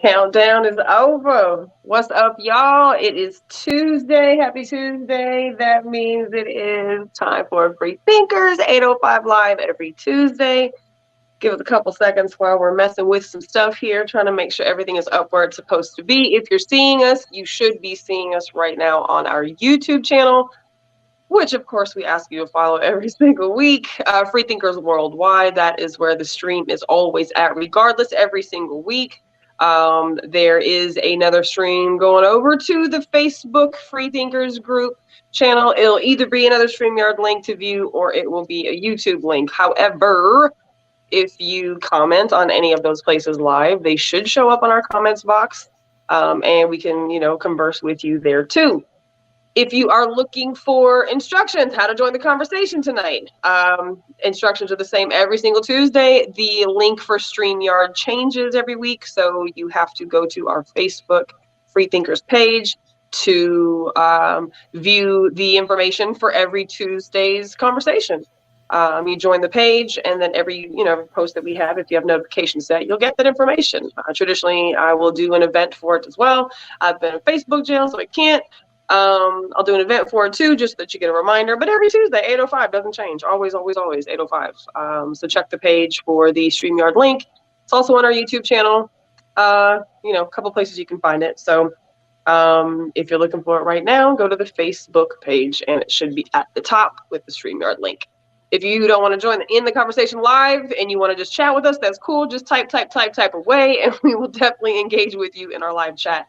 Countdown is over. What's up, y'all? It is Tuesday. Happy Tuesday. That means it is time for Free Thinkers 805 Live every Tuesday. Give us a couple seconds while we're messing with some stuff here, trying to make sure everything is up where it's supposed to be. If you're seeing us, you should be seeing us right now on our YouTube channel, which of course we ask you to follow every single week. Free Thinkers Worldwide, that is where the stream is always at, regardless, every single week. There is another stream going over to the Facebook Free Thinkers group channel. It'll either be another StreamYard link to view or it will be a YouTube link. However, if you comment on any of those places live, they should show up on our comments box, and we can, converse with you there too. If you are looking for instructions, how to join the conversation tonight, instructions are the same every single Tuesday. The link for StreamYard changes every week, so you have to go to our Facebook Free Thinkers page to view the information for every Tuesday's conversation. You join the page, and then every post that we have, if you have notifications set, you'll get that information. Traditionally, I will do an event for it as well. I've been in Facebook jail, so I can't. I'll do an event for it too, just so that you get a reminder. But every Tuesday, 8:05 doesn't change. Always, always, always 8:05. So check the page for the StreamYard link. It's also on our YouTube channel. A couple places you can find it. So if you're looking for it right now, go to the Facebook page, and it should be at the top with the StreamYard link. If you don't want to join in the conversation live and you want to just chat with us, that's cool. Just type away, and we will definitely engage with you in our live chat.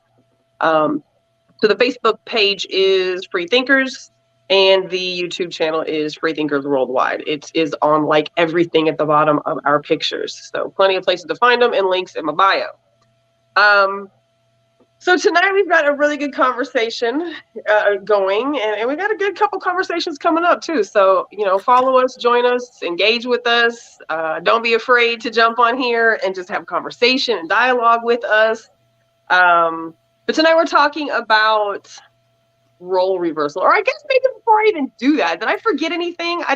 So the Facebook page is Free Thinkers, and the YouTube channel is Free Thinkers Worldwide. It is on like everything at the bottom of our pictures. So plenty of places to find them and links in my bio. So tonight we've got a really good conversation going, and we got a good couple conversations coming up too. So, follow us, join us, engage with us. Don't be afraid to jump on here and just have a conversation and dialogue with us. But tonight we're talking about role reversal, or I guess maybe before I even do that, did I forget anything? Did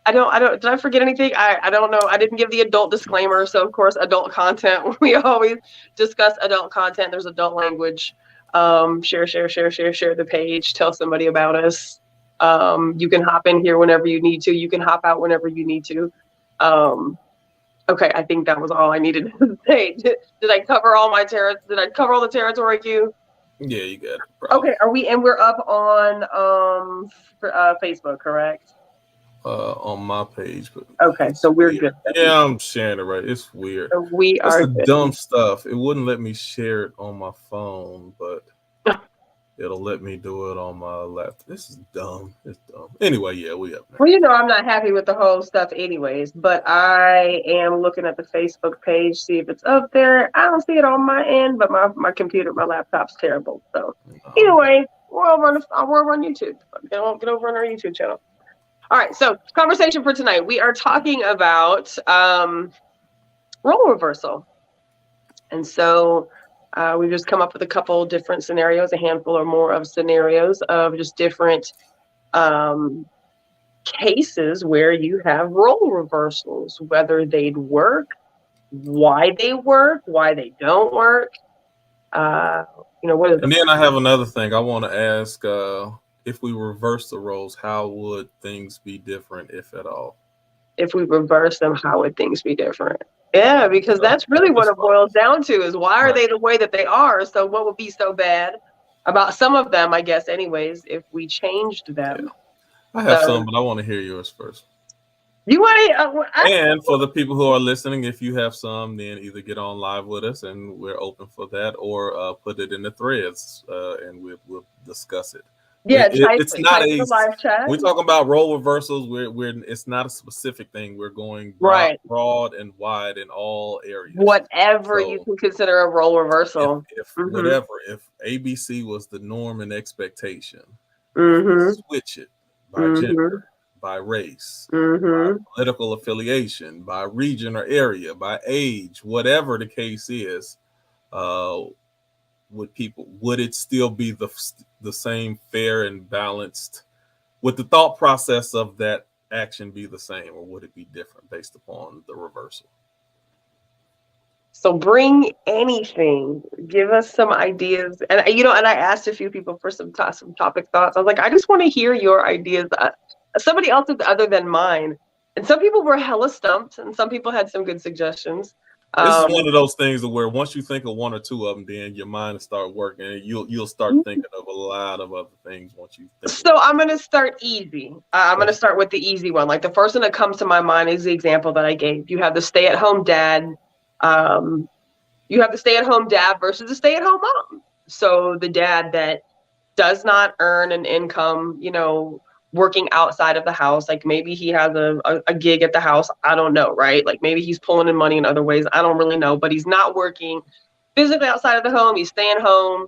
I forget anything? I don't know. I didn't give the adult disclaimer. So of course, adult content, we always discuss adult content. There's adult language. Share the page, tell somebody about us. You can hop in here whenever you need to. You can hop out whenever you need to. Okay, I think that was all I needed to say. Did I cover all my Did I cover all the territory, Q? Yeah, you got it. Okay, we're up on Facebook, correct? On my page, but okay, so we're good. Yeah, I'm sharing it right. It's weird. So we That's are the dumb stuff. It wouldn't let me share it on my phone, but it'll let me do it on my laptop. This is dumb. It's dumb. Anyway, yeah, we up there. Well, I'm not happy with the whole stuff anyways, but I am looking at the Facebook page, see if it's up there. I don't see it on my end, but my computer, my laptop's terrible. So anyway, we're over on YouTube. Get over on our YouTube channel. All right, so conversation for tonight. We are talking about role reversal. And so we've just come up with a couple different scenarios, a handful or more of scenarios of just different cases where you have role reversals, whether they'd work, why they work, why they don't work. And then I have another thing I want to ask. If we reverse the roles, how would things be different, if at all? If we reverse them, how would things be different? Yeah, because that's really what it boils down to, is why are they the way that they are? So what would be so bad about some of them, I guess, anyways, if we changed them? Yeah. I have some, but I want to hear yours first. You want to? And for the people who are listening, if you have some, then either get on live with us, and we're open for that, or put it in the threads, and we'll discuss it. Yeah, it's not a live chat. We're talking about role reversals. It's not a specific thing. We're going broad and wide in all areas. Whatever you can consider a role reversal. Whatever. If ABC was the norm and expectation, switch it by gender, by race, by political affiliation, by region or area, by age, whatever the case is. Would it still be the same fair and balanced? Would the thought process of that action be the same, or would it be different based upon the reversal? So bring anything. Give us some ideas. And and I asked a few people for some topic thoughts. I was like, I just want to hear your ideas. Somebody else's other than mine. And some people were hella stumped, and some people had some good suggestions. This is one of those things where once you think of one or two of them, then your mind will start working, and you'll start thinking of a lot of other things once you think. So I'm going to start easy. I'm going to start with the easy one. Like the first one that comes to my mind is the example that I gave. You have the stay-at-home dad. You have the stay-at-home dad versus the stay-at-home mom. So the dad that does not earn an income, working outside of the house. Like maybe he has a gig at the house. I don't know, right? Like maybe he's pulling in money in other ways. I don't really know, but he's not working physically outside of the home. He's staying home,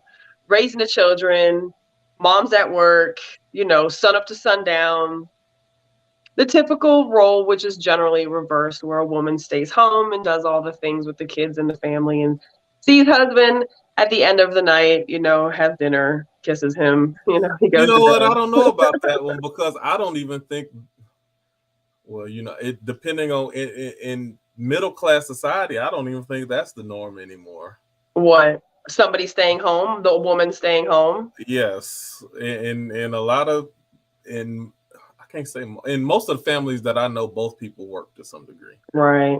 raising the children. Mom's at work, sun up to sundown. The typical role, which is generally reversed, where a woman stays home and does all the things with the kids and the family and sees husband at the end of the night, has dinner, kisses him, he goes to what? bed. I don't know about that one because I don't even think, well, it depending on in middle class society, I don't even think that's the norm anymore. What? Somebody staying home, the woman staying home? Yes. In a lot of, I can't say, in most of the families that I know, both people work to some degree. Right.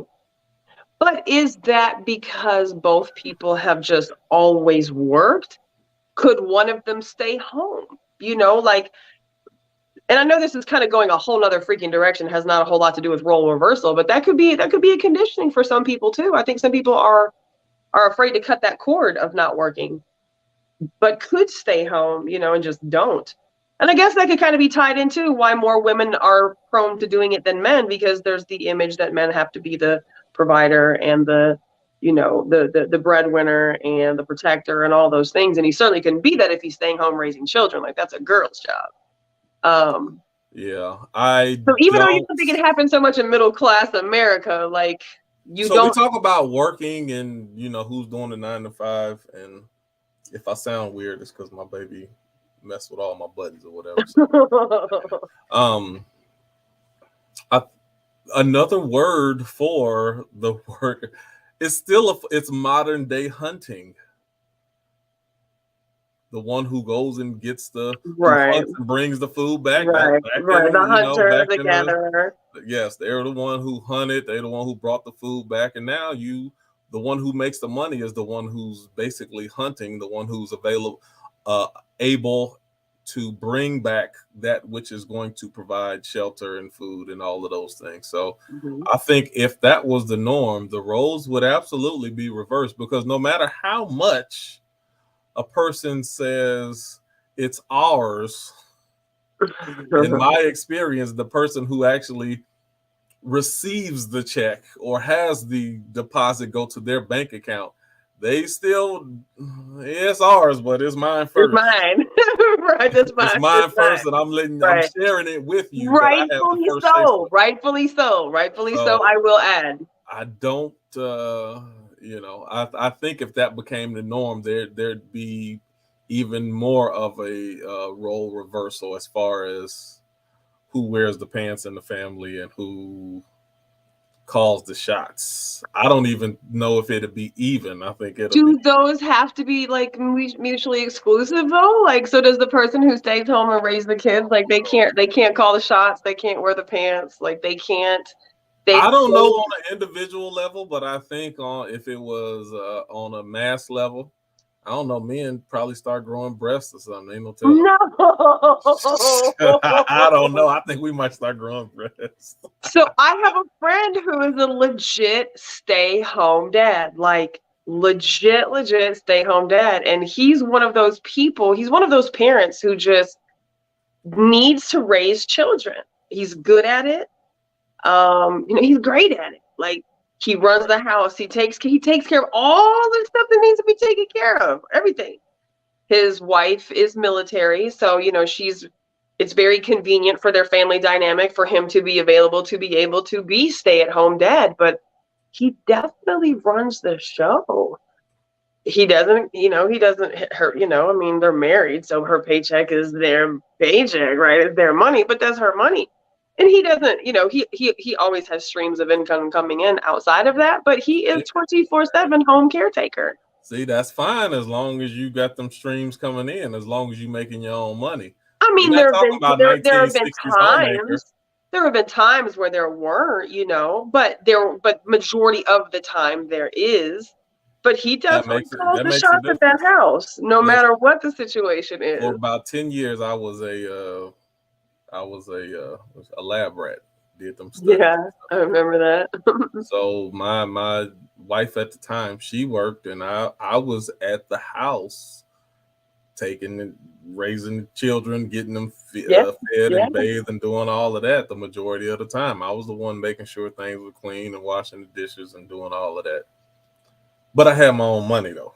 But is that because both people have just always worked? Could one of them stay home? And I know this is kind of going a whole nother freaking direction, has not a whole lot to do with role reversal, but that could be a conditioning for some people too. I think some people are afraid to cut that cord of not working, but could stay home, and just don't. And I guess that could kind of be tied into why more women are prone to doing it than men, because there's the image that men have to be the provider and the breadwinner and the protector and all those things. And he certainly couldn't be that if he's staying home raising children. Like that's a girl's job. Yeah, so even though you don't think it happens so much in middle class America, like we talk about working and who's doing the 9 to 5, and if I sound weird, it's because my baby messed with all my buttons or whatever. So. Another word for the work is it's modern day hunting. The one who goes and gets who hunts and brings the food back. Right. The hunter, the gatherer. Yes, they're the one who hunted. They're the one who brought the food back. And now the one who makes the money is the one who's basically hunting, the one who's able to bring back that which is going to provide shelter and food and all of those things. So I think if that was the norm, the roles would absolutely be reversed, because no matter how much a person says it's ours, in my experience, the person who actually receives the check or has the deposit go to their bank account, they still, it's ours, but it's mine first. It's mine. Right, it's mine. It's mine first, and I'm sharing it with you. Rightfully so. Rightfully so. I will add. I don't, I think if that became the norm, there'd be even more of a role reversal as far as who wears the pants in the family and who calls the shots. I don't even know if it'd be even. I think those have to be like mutually exclusive though? Like, so does the person who stays home and raises the kids, like they can't call the shots, they can't wear the pants, like they can't. I don't know on an individual level, but I think if it was on a mass level, I don't know, men probably start growing breasts or something. Ain't no telling. No. I don't know. I think we might start growing breasts. So I have a friend who is a legit stay-home dad, like legit stay-home dad. And he's one of those people, he's one of those parents who just needs to raise children. He's good at it. He's great at it. Like, he runs the house. He takes care of all the stuff that needs to be taken care of. Everything. His wife is military, so it's very convenient for their family dynamic for him to be available to be able to be stay-at-home dad. But he definitely runs the show. He doesn't, they're married, so her paycheck is their paycheck, right? It's their money, but that's her money. And he doesn't, he always has streams of income coming in outside of that, but he is 24/7 home caretaker. See, that's fine as long as you got them streams coming in, as long as you're making your own money. I mean, there have been times. There have been times where there weren't, but majority of the time there is. But he definitely calls the shots at that house, no matter what the situation is. For about 10 years, I was a lab rat. Did them studies. Yeah, I remember that. So my wife at the time, she worked, and I was at the house, raising children, getting them fed and bathed and doing all of that the majority of the time. I was the one making sure things were clean and washing the dishes and doing all of that. But I had my own money though.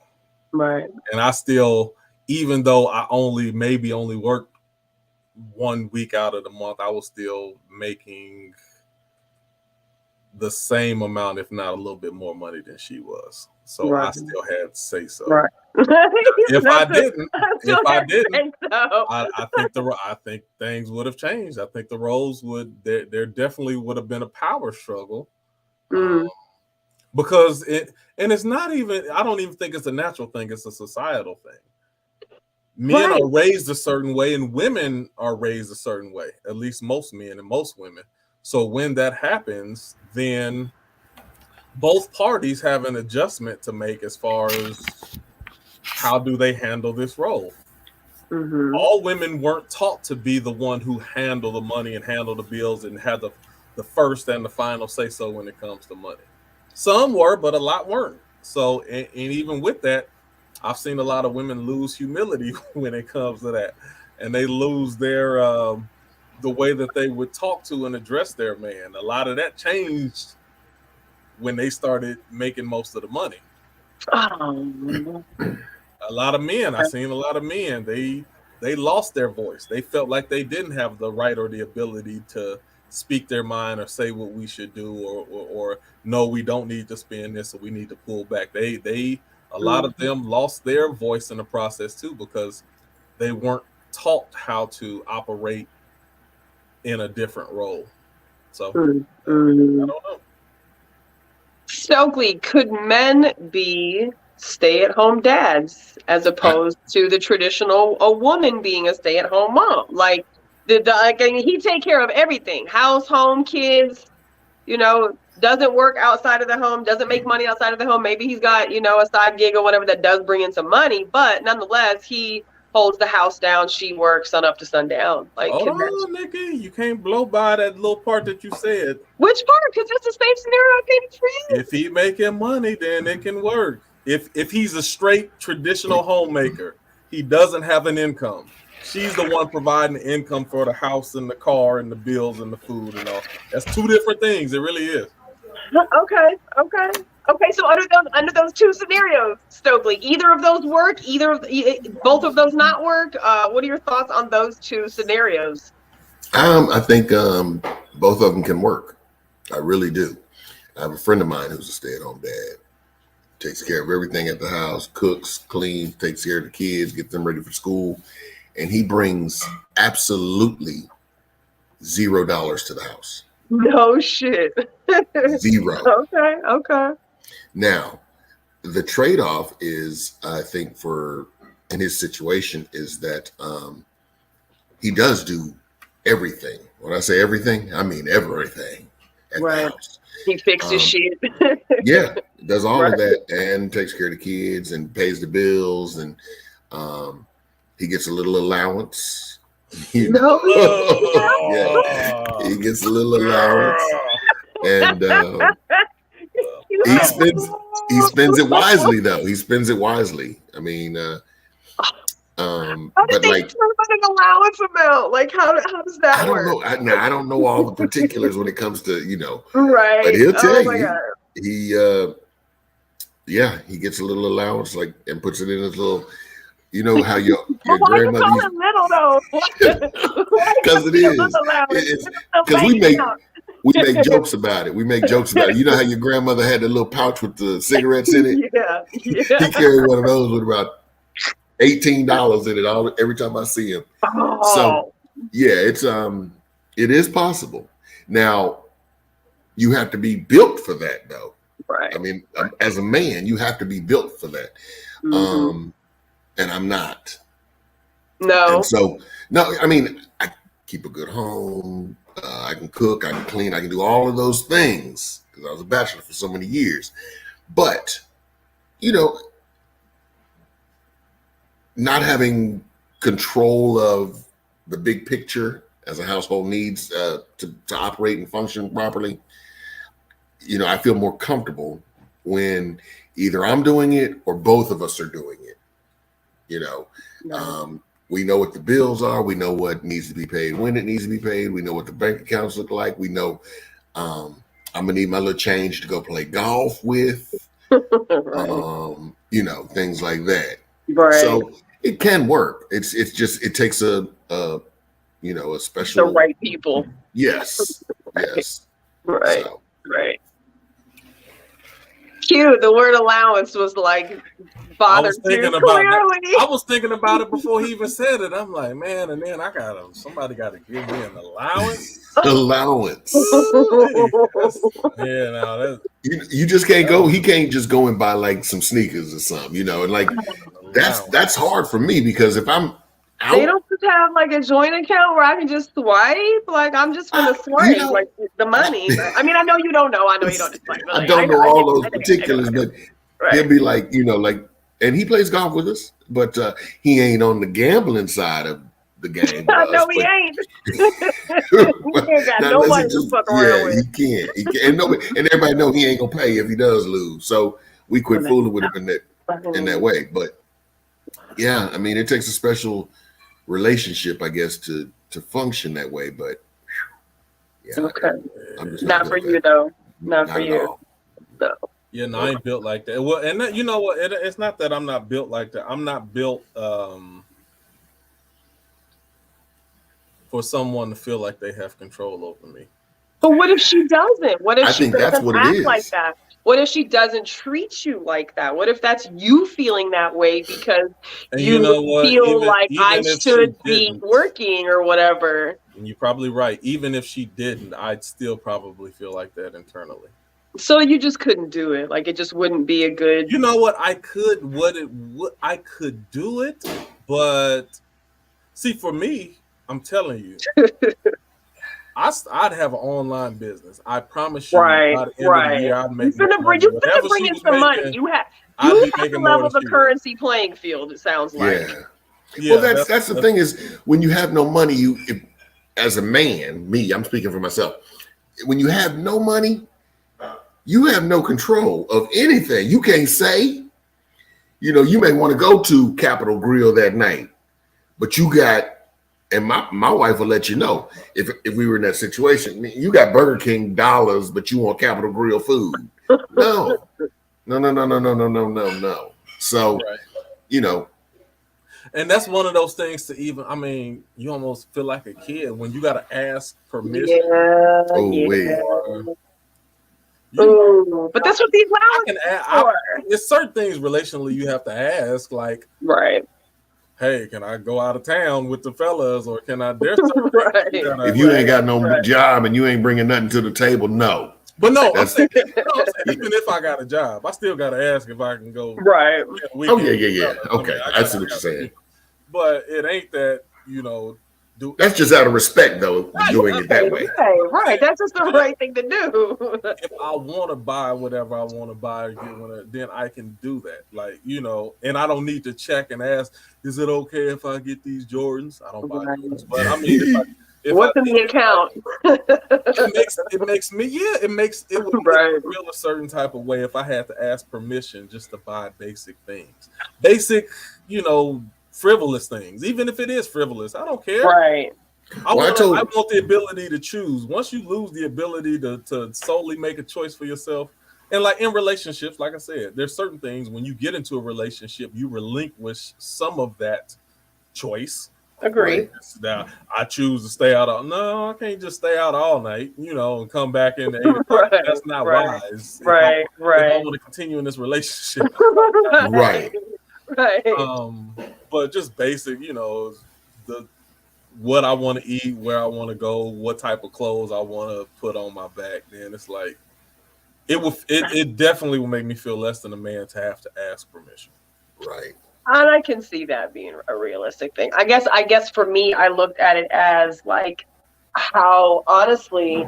Right. And I still, even though I only worked 1 week out of the month, I was still making the same amount, if not a little bit more money than she was. So I still had to say so. Right. If I didn't, I think things would have changed. I think the roles there definitely would have been a power struggle. Because it's not even, I don't even think it's a natural thing, it's a societal thing. Men are raised a certain way and women are raised a certain way, at least most men and most women. So when that happens, then both parties have an adjustment to make as far as how do they handle this role. Mm-hmm. All women weren't taught to be the one who handle the money and handle the bills and have the first and the final say so when it comes to money. Some were, but a lot weren't. So, and even with that, I've seen a lot of women lose humility when it comes to that, and they lose their the way that they would talk to and address their man. A lot of that changed when they started making most of the money. A lot of men, I've seen a lot of men, they lost their voice. They felt like they didn't have the right or the ability to speak their mind or say what we should do, or no, we don't need to spend this, or we need to pull back. A lot of them lost their voice in the process too, because they weren't taught how to operate in a different role. So I don't know. Stokely, could men be stay-at-home dads as opposed to the traditional a woman being a stay-at-home mom? Like, he take care of everything: house, home, kids. Doesn't work outside of the home, doesn't make money outside of the home. Maybe he's got a side gig or whatever that does bring in some money, but nonetheless, he holds the house down. She works sun up to sundown. Like, Nikki, you can't blow by that little part that you said. Which part? Because it's the same scenario I painted for you. If he making money, then it can work. If he's a straight traditional homemaker, he doesn't have an income. She's the one providing the income for the house and the car and the bills and the food and all. That's two different things. It really is. Okay. So under those two scenarios, Stokely, either of those work? Both of those not work? What are your thoughts on those two scenarios? I think both of them can work. I really do. I have a friend of mine who's a stay-at-home dad. Takes care of everything at the house, cooks, cleans, takes care of the kids, gets them ready for school, and he brings absolutely $0 to the house. No shit. Zero. Okay. Now, the trade-off is, I think, in his situation, is that he does do everything. When I say everything, I mean everything at the house. He fixes shit. Yeah, does all of that and takes care of the kids and pays the bills, and he gets a little allowance. He gets a little allowance, and he spends it wisely though. He spends it wisely. I mean, but like an allowance amount, like how does that work? I don't know. I don't know all the particulars when it comes to right. But he'll tell you. He gets a little allowance, like, and puts it in his little. You know how your grandmother. Why you call it little though? Because it is. Because we make jokes about it. We make jokes about it. You know how your grandmother had the little pouch with the cigarettes in it? Yeah. He carried one of those with about $18 in it every time I see him. Oh. So yeah, It is possible. Now, you have to be built for that, though. Right. I mean, as a man, you have to be built for that. And I'm not. No. And so, no, I mean, I keep a good home. I can cook. I can clean. I can do all of those things because I was a bachelor for so many years. But, you know, not having control of the big picture as a household needs to operate and function properly, you know, I feel more comfortable when either I'm doing it or both of us are doing it. You know, we know what the bills are. We know what needs to be paid, when it needs to be paid. We know what the bank accounts look like. We know I'm gonna need my little change to go play golf with, Right. you know, things like that. Right. So it can work. It's just it takes a you know, a special, the right people. Yes. Right. Yes. Right. So. Right. Cute. The word allowance was like bothered you clearly. I was thinking about it before he even said it. I'm like, man, and then somebody got to give me an allowance. Allowance. Yeah, now you just can't go. He can't just go and buy like some sneakers or something, you know. And like that's hard for me because if I'm out, they don't just have like a joint account where I can just swipe. Like I'm just gonna swipe, you know, like the money. I mean, I know you don't know. I know you don't. Like, I don't know all those particulars, but he'll be like, you know, like, and he plays golf with us, but he ain't on the gambling side of the game. No, he ain't. He ain't got no money to fuck around with. He can't. And everybody know he ain't gonna pay if he does lose. So we quit fooling with him in that way. But yeah, I mean, it takes a special relationship, I guess, to function that way. But yeah, okay, not for you though. Not for you. No. Yeah, no, I ain't built like that. Well, and that, you know what? It's not that I'm not built like that. I'm not built for someone to feel like they have control over me. But what if she doesn't? What if she doesn't act like that? What if she doesn't treat you like that? What if that's you feeling that way because you know feel like I should be working or whatever? And you're probably right. Even if she didn't, I'd still probably feel like that internally. So you just couldn't do it. Like it just wouldn't be a good. You know what? I could do it, but see, for me, I'm telling you, I'd have an online business. I promise you. Right. By the end of the year, I'd make you're gonna bring in some money. You have to level the currency playing field. It sounds like. Yeah. Well, that's the thing is when you have no money, as a man, I'm speaking for myself. When you have no money, you have no control of anything. You can't say, you know, you may want to go to Capitol Grill that night, but you got, and my wife will let you know if we were in that situation. You got Burger King dollars, but you want Capitol Grill food. No. So, you know. And that's one of those things to even, I mean, you almost feel like a kid when you got to ask permission. But that's what these allowances are. There's certain things relationally you have to ask, like, right. Hey, can I go out of town with the fellas, or can I? If you ain't got no job and you ain't bringing nothing to the table, no. But no, I'm saying, even if I got a job, I still got to ask if I can go. Right. Oh yeah. Okay, I see what you're saying. But it ain't that, you know. That's just out of respect, though, doing it that way. Right. That's just the right thing to do. If I want to buy whatever I want to buy, then I can do that. Like, you know, and I don't need to check and ask, is it okay if I get these Jordans? I don't buy Jordans. But I mean, what's in the account? It would feel a certain type of way if I had to ask permission just to buy basic things. Basic, you know, frivolous things, even if it is frivolous, I don't care. Right. I want the ability to choose. Once you lose the ability to solely make a choice for yourself, and like in relationships, like I said, there's certain things when you get into a relationship, you relinquish some of that choice. Agree. Right? Now, I choose to stay out. No, I can't just stay out all night, you know, and come back in the 8 o'clock. That's not wise. Right. If I want to continue in this relationship. Right. Right. But just basic, you know, what I want to eat, where I want to go, what type of clothes I want to put on my back, then it's like it definitely will make me feel less than a man to have to ask permission. Right. And I can see that being a realistic thing. I guess for me, I looked at it as like how honestly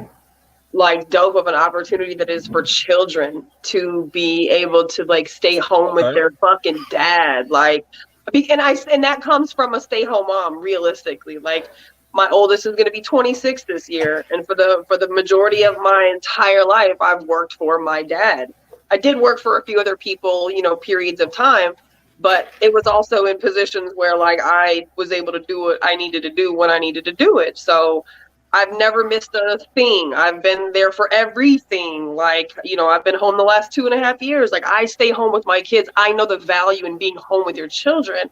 like dope of an opportunity that is for children to be able to like stay home with their fucking dad. Like, and that comes from a stay-home mom, realistically. Like, my oldest is going to be 26 this year, and for the majority of my entire life, I've worked for my dad. I did work for a few other people, periods of time, but it was also in positions where like I was able to do what I needed to do when I needed to do it. So I've never missed a thing. I've been there for everything. Like, I've been home the last 2.5 years. Like, I stay home with my kids. I know the value in being home with your children.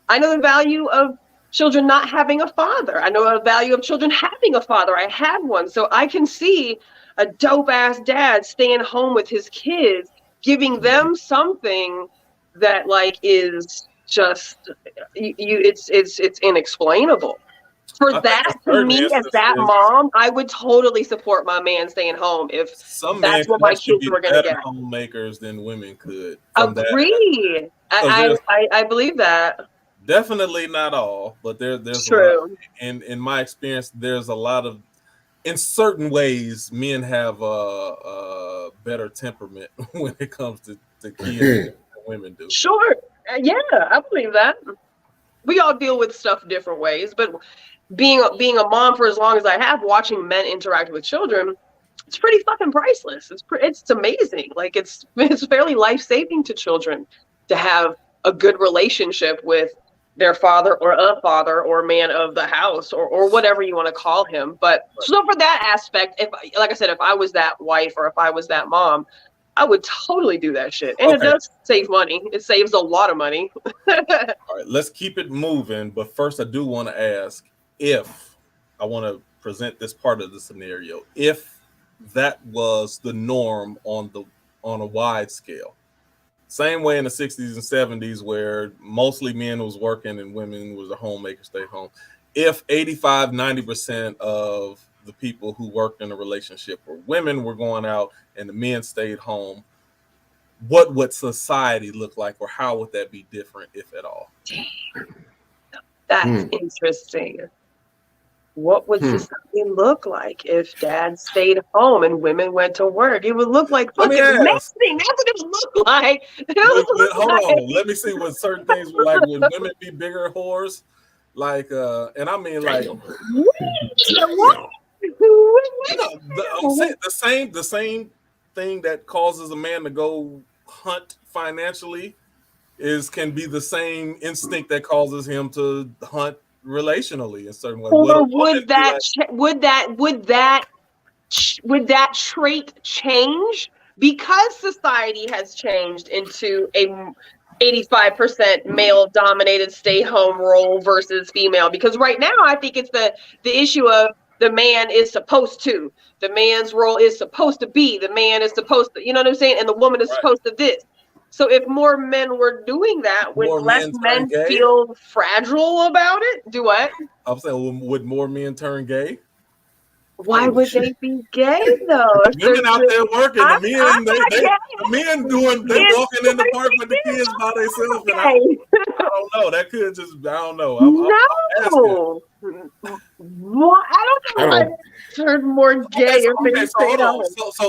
I know the value of children not having a father. I know the value of children having a father. I had one. So I can see a dope ass dad staying home with his kids, giving them something that like is just it's inexplainable. For that, to me, as that mom, I would totally support my man staying home if that's what my kids were going to get. Homemakers than women could. Agree. I believe that. Definitely not all, but there's true. A lot, and in my experience, there's a lot of, in certain ways, men have a better temperament when it comes to kids than women do. Sure. Yeah, I believe that. We all deal with stuff different ways, but being a mom for as long as I have, watching men interact with children, it's pretty fucking priceless. It's amazing. Like it's fairly life-saving to children to have a good relationship with their father or a father or man of the house or whatever you want to call him. But so for that aspect, if like I said, if I was that wife or if I was that mom, I would totally do that shit. And It does save money. It saves a lot of money. All right, let's keep it moving. But first, I do want to ask, if I want to present this part of the scenario, if that was the norm on a wide scale, same way in the 60s and 70s where mostly men was working and women was a homemaker, stay home. If 85-90% of the people who worked in a relationship were women were going out and the men stayed home, what would society look like, or how would that be different, if at all? That's interesting. What would society look like if dad stayed home and women went to work? It would look like fucking amazing. That's what it would look like. Hold on. Let me see what certain things would like. Would women be bigger whores? Like, and I mean like I'm saying the same thing that causes a man to go hunt financially can be the same instinct that causes him to hunt relationally in certain ways. Or would that trait change because society has changed into a 85% male dominated stay home role versus female? Because right now I think it's the issue of the man is supposed to, the man's role is supposed to be, the man is supposed to, you know what I'm saying, and the woman is supposed to this. So if more men were doing that, would less men feel fragile about it? Do what? I'm saying, would more men turn gay? Why would they be gay though? Women out there working, the men doing, they walking in the park with the kids by themselves. And I don't know. That could just, I don't know. No. Well, I don't know. I turned more gay if they stayed home.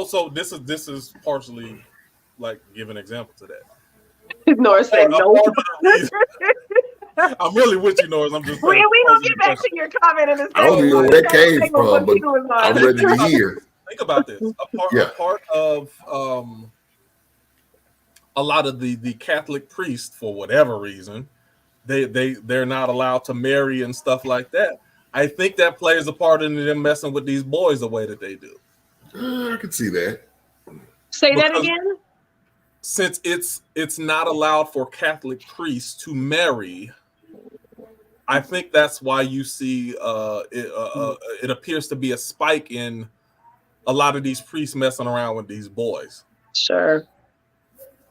So this is partially like give an example to that. Norris said no. I'm really with you, Norris. I'm just saying. We gonna get back to your comment in a second. I don't know where that came from, but I'm ready to hear. Think about this. A part of a lot of the Catholic priests, for whatever reason, they're not allowed to marry and stuff like that. I think that plays a part in them messing with these boys the way that they do. I can see that. Say that again. Since it's not allowed for Catholic priests to marry, I think that's why you see it appears to be a spike in a lot of these priests messing around with these boys. Sure.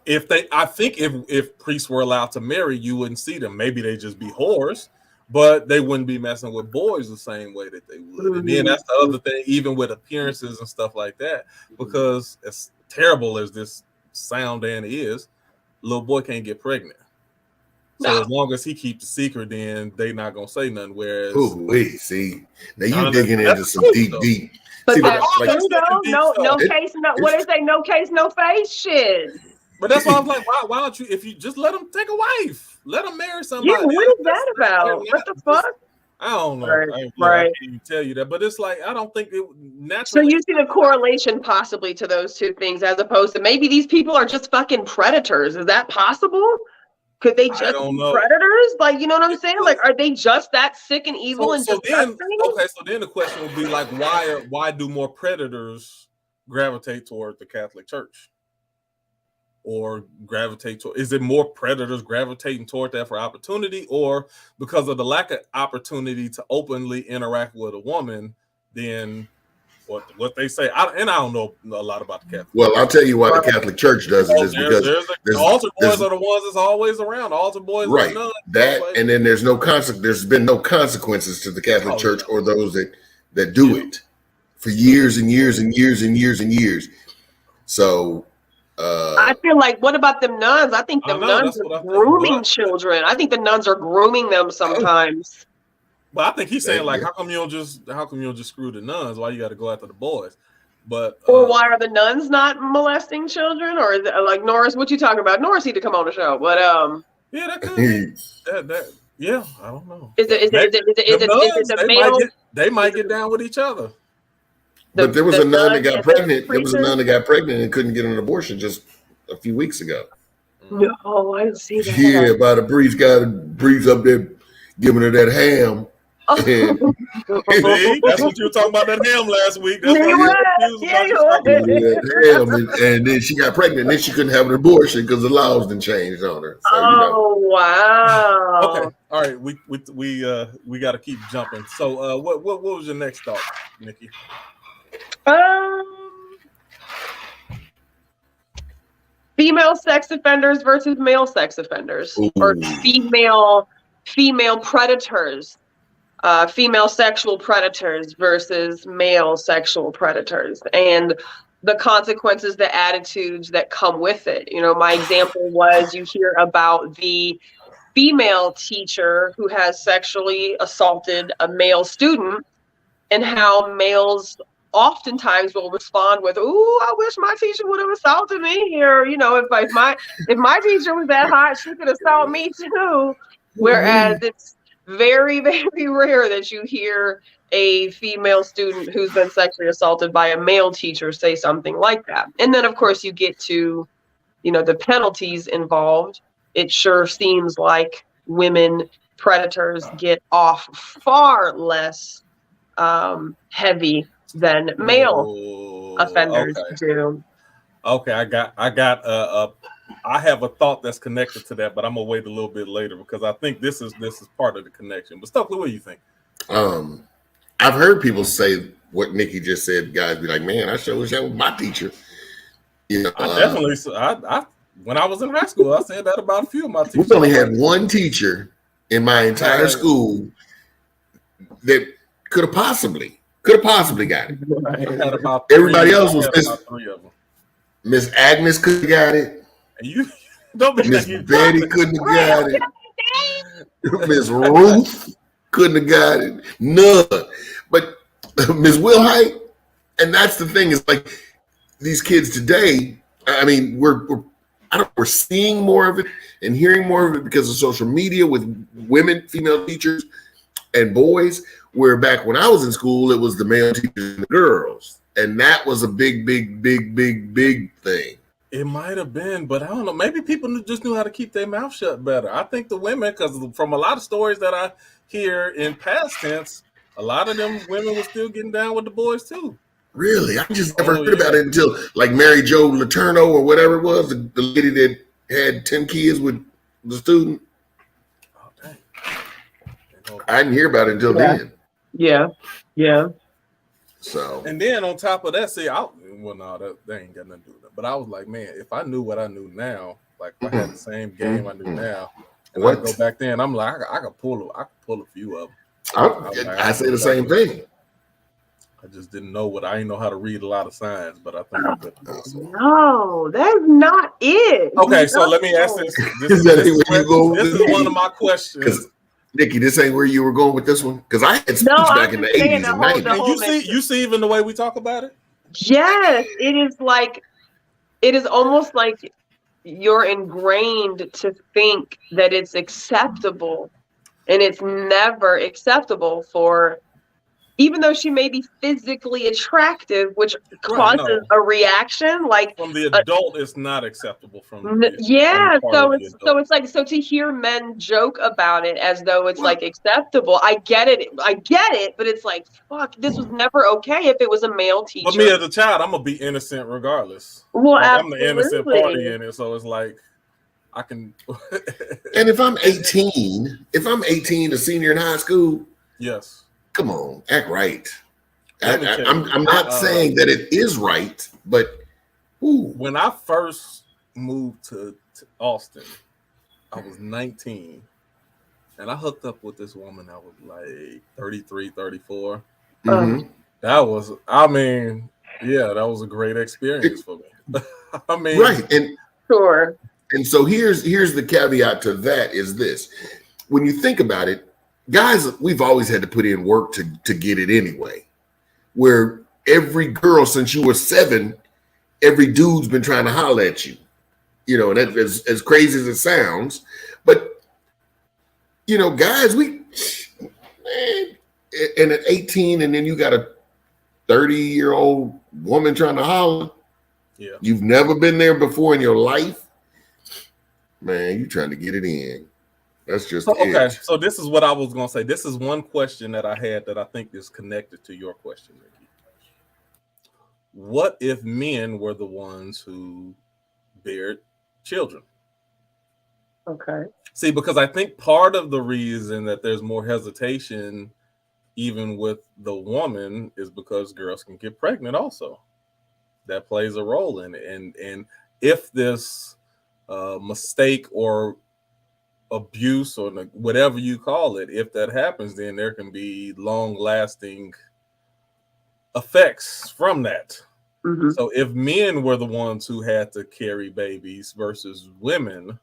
I think if priests were allowed to marry, you wouldn't see them. Maybe they just be whores, but they wouldn't be messing with boys the same way that they would. And then that's the other thing, even with appearances and stuff like that, because as terrible as this sound and is, little boy can't get pregnant. So as long as he keeps the secret, then they not gonna say nothing. Whereas, see, now you digging into some deep. But See, that's true though. No case, what they say, no case, no face shit. But that's why I was like, why don't you? If you just let them take a wife, let them marry somebody. Yeah, what is that about? What the fuck? I don't know. Right. I can't even tell you that, but it's like I don't think it naturally. So you see the correlation possibly to those two things, as opposed to maybe these people are just fucking predators. Is that possible? Could they just be predators? Like, you know what I'm saying? Like, are they just that sick and evil and disgusting? So then the question would be like, why do more predators gravitate toward the Catholic Church? Or gravitate toward, is it more predators gravitating toward that for opportunity, or because of the lack of opportunity to openly interact with a woman, then what they say? I don't know a lot about the Catholic. Well, I'll tell you why the Catholic Church does it is because the altar boys are the ones that's always around. Altar boys, right? And then there's no there's been no consequences to the Catholic Church or those that do it for years and years and years and years and years. So. I feel like, what about them nuns? I think the nuns are grooming children. I think the nuns are grooming them sometimes. But I think he's saying like, how come you don't just screw the nuns? Why you got to go after the boys? But or why are the nuns not molesting children? Or is it, like Norris? What you talking about? Norris need to come on the show. But yeah, that could be. Yeah, I don't know. Is it the male? They might get down with each other. But there was a nun that got pregnant. There was a nun that got pregnant and couldn't get an abortion just a few weeks ago. No, I didn't see that. Yeah, by the briefs up there giving her that ham. And, that's what you were talking about, that ham last week. And then she got pregnant. And then she couldn't have an abortion because the laws didn't change on her. So, wow. Okay, all right. We got to keep jumping. So, what was your next thought, Nikki? Female sex offenders versus male sex offenders. Ooh. Or female predators, female sexual predators versus male sexual predators, and the consequences, the attitudes that come with it. You know, my example was, you hear about the female teacher who has sexually assaulted a male student, and how males oftentimes will respond with, "Ooh, I wish my teacher would have assaulted me here." You know, if my teacher was that hot, she could assault me too. Whereas it's very, very rare that you hear a female student who's been sexually assaulted by a male teacher say something like that. And then, of course, you get to, you know, the penalties involved. It sure seems like women predators get off far less heavy than male offenders do. Okay, I have a thought that's connected to that, but I'm gonna wait a little bit later because I think this is part of the connection. But Stokely, what do you think? I've heard people say what Nikki just said. Guys be like, "Man, I sure wish that was my teacher." You know, I definitely. I when I was in high school, I said that about a few of my teachers. We only had one teacher in my entire school that could have possibly got it. Right. Everybody else was Miss Agnes could have got it. And you don't be Miss Betty couldn't have got it. Miss Ruth couldn't have got it. None. But Miss Wilhite, and that's the thing, is like these kids today, I mean, we're seeing more of it and hearing more of it because of social media with women, female teachers, and boys. Where back when I was in school, it was the male teachers and the girls. And that was a big thing. It might have been, but I don't know. Maybe people just knew how to keep their mouth shut better. I think the women, because from a lot of stories that I hear in past tense, a lot of them women were still getting down with the boys too. Really? I just never heard about it until like Mary Jo Letourneau or whatever it was, the lady that had 10 kids with the student. Oh, dang. I didn't hear about it until then. Yeah. So, and then on top of that, see, that ain't got nothing to do with it. But I was like, man, if I knew what I knew now, like if I had the same game I knew now, And I go back there and I'm like, I could pull a few of them. I say the same thing. I just didn't know I didn't know how to read a lot of signs, but I think I'm good to go. No, that's not it. Okay, so let me ask this. This is one of my questions. Nikki, this ain't where you were going with this one? Because I had speech back in the 80s and 90s. And you see even the way we talk about it? Yes, it is almost like you're ingrained to think that it's acceptable, and it's never acceptable for, even though she may be physically attractive, which causes a reaction. Like from the adult, it's not acceptable from so it's like, so to hear men joke about it as though it's like acceptable. I get it, but it's like, fuck, this was never okay if it was a male teacher. But me as a child, I'm gonna be innocent regardless. Well, I'm the innocent party in it, so it's like I can. And if I'm 18, a senior in high school, yes. Come on, act right. I'm not saying that it is right, but when I first moved to Austin, I was 19, and I hooked up with this woman. I was like 33, 34. Mm-hmm. That was a great experience for me. I mean, right, and sure. And so here's the caveat to that is this: when you think about it, guys, we've always had to put in work to get it anyway. Where every girl since you were 7, every dude's been trying to holler at you. You know, and that's as crazy as it sounds. But, you know, guys, and at 18, and then you got a 30-year-old woman trying to holler. Yeah. You've never been there before in your life. Man, you trying to get it in. That's just okay. So this is what I was gonna say. This is one question that I had that I think is connected to your question, Ricky. What if men were the ones who bared children? Okay. See, because I think part of the reason that there's more hesitation, even with the woman, is because girls can get pregnant also. That plays a role in it. And if this mistake or abuse or whatever you call it, if that happens, then there can be long-lasting effects from that. Mm-hmm. So if men were the ones who had to carry babies versus women,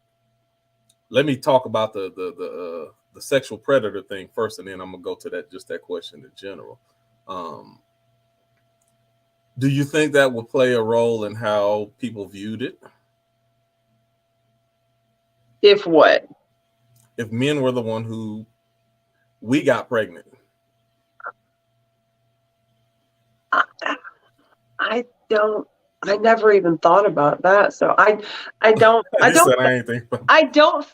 let me talk about the sexual predator thing first, and then I'm gonna go to that question in general. Do you think that would play a role in how people viewed it? If what? If men were the one who we got pregnant. I never even thought about that. So I don't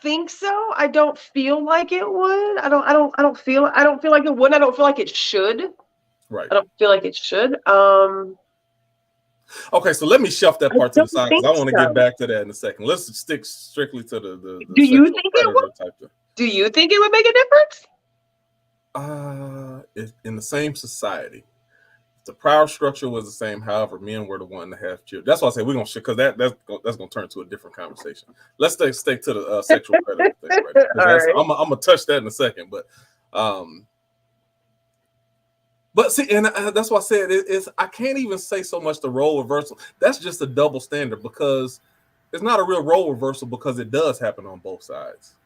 think so. I don't feel like it would. I don't feel like it would. I don't feel like it should. Right. I don't feel like it should. Okay, so let me shuff that part to the side because I want to get back to that in a second. Let's stick strictly to the Do you think it would? Do you think it would make a difference? In the same society, if the power structure was the same. However, men were the one to have children. That's why I say we're gonna shift because that's gonna turn to a different conversation. Let's stay to the sexual predator thing. Right? I'm gonna touch that in a second, But see, and that's why I said I can't even say so much the role reversal. That's just a double standard because it's not a real role reversal because it does happen on both sides,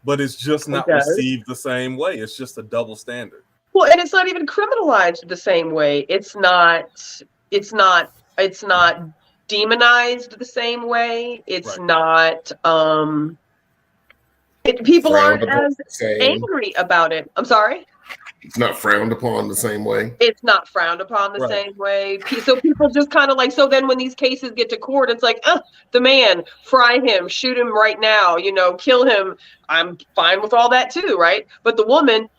but it's just not received the same way. It's just a double standard. Well, and it's not even criminalized the same way. It's not demonized the same way. It's not. People aren't as angry about it. I'm sorry. It's not frowned upon the same way. It's not frowned upon the same way. So people just kind of like, so then when these cases get to court, it's like, the man, fry him, shoot him right now, kill him. I'm fine with all that too, right? But the woman,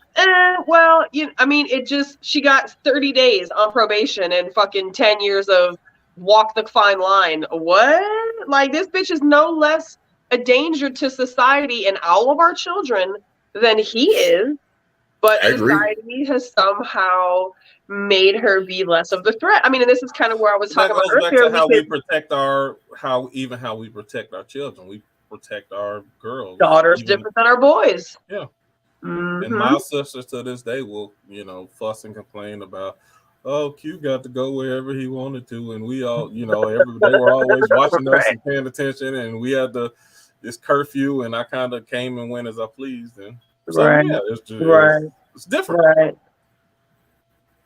she got 30 days on probation and fucking 10 years of walk the fine line. What? Like, this bitch is no less a danger to society and all of our children than he is. But society has somehow made her be less of the threat. I mean, and this is kind of where I was talking about earlier. How we protect our children. protect our girls. Daughters different than our boys. Yeah. And my sisters to this day will, fuss and complain about, oh, Q got to go wherever he wanted to, and we all, they were always watching us and paying attention, and we had this curfew, and I kind of came and went as I pleased, and so yeah, it's different, right?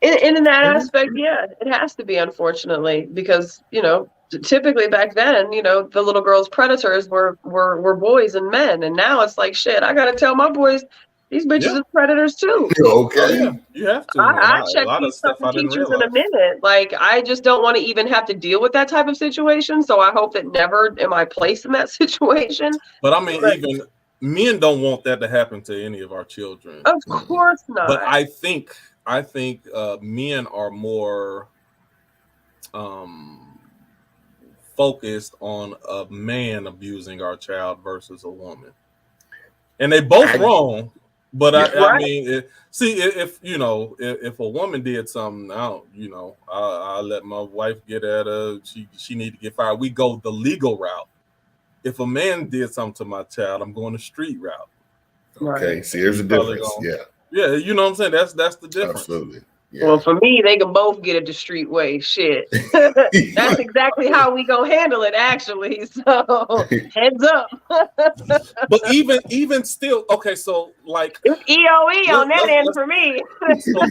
In that aspect, yeah, it has to be, unfortunately, because typically back then, the little girls' predators were boys and men, and now it's like, shit, I gotta tell my boys these bitches are predators too. Okay, oh, yeah, you have to. I check these fucking teachers in a minute. Like, I just don't want to even have to deal with that type of situation. So I hope that never am I placed in that situation. But I mean, even men don't want that to happen to any of our children. Of course not. But I think men are more focused on a man abusing our child versus a woman, and they both wrong. But I mean, if a woman did something, I let my wife get at her. She need to get fired. We go the legal route. If a man did something to my child, I'm going the street route. Okay, see, there's a difference. Yeah, you know what I'm saying. That's the difference. Absolutely. Yeah. Well, for me, they can both get it the street way. Shit, that's exactly how we gonna handle it, actually. So heads up. But even still, okay. So like, it's EOE on that end for me. So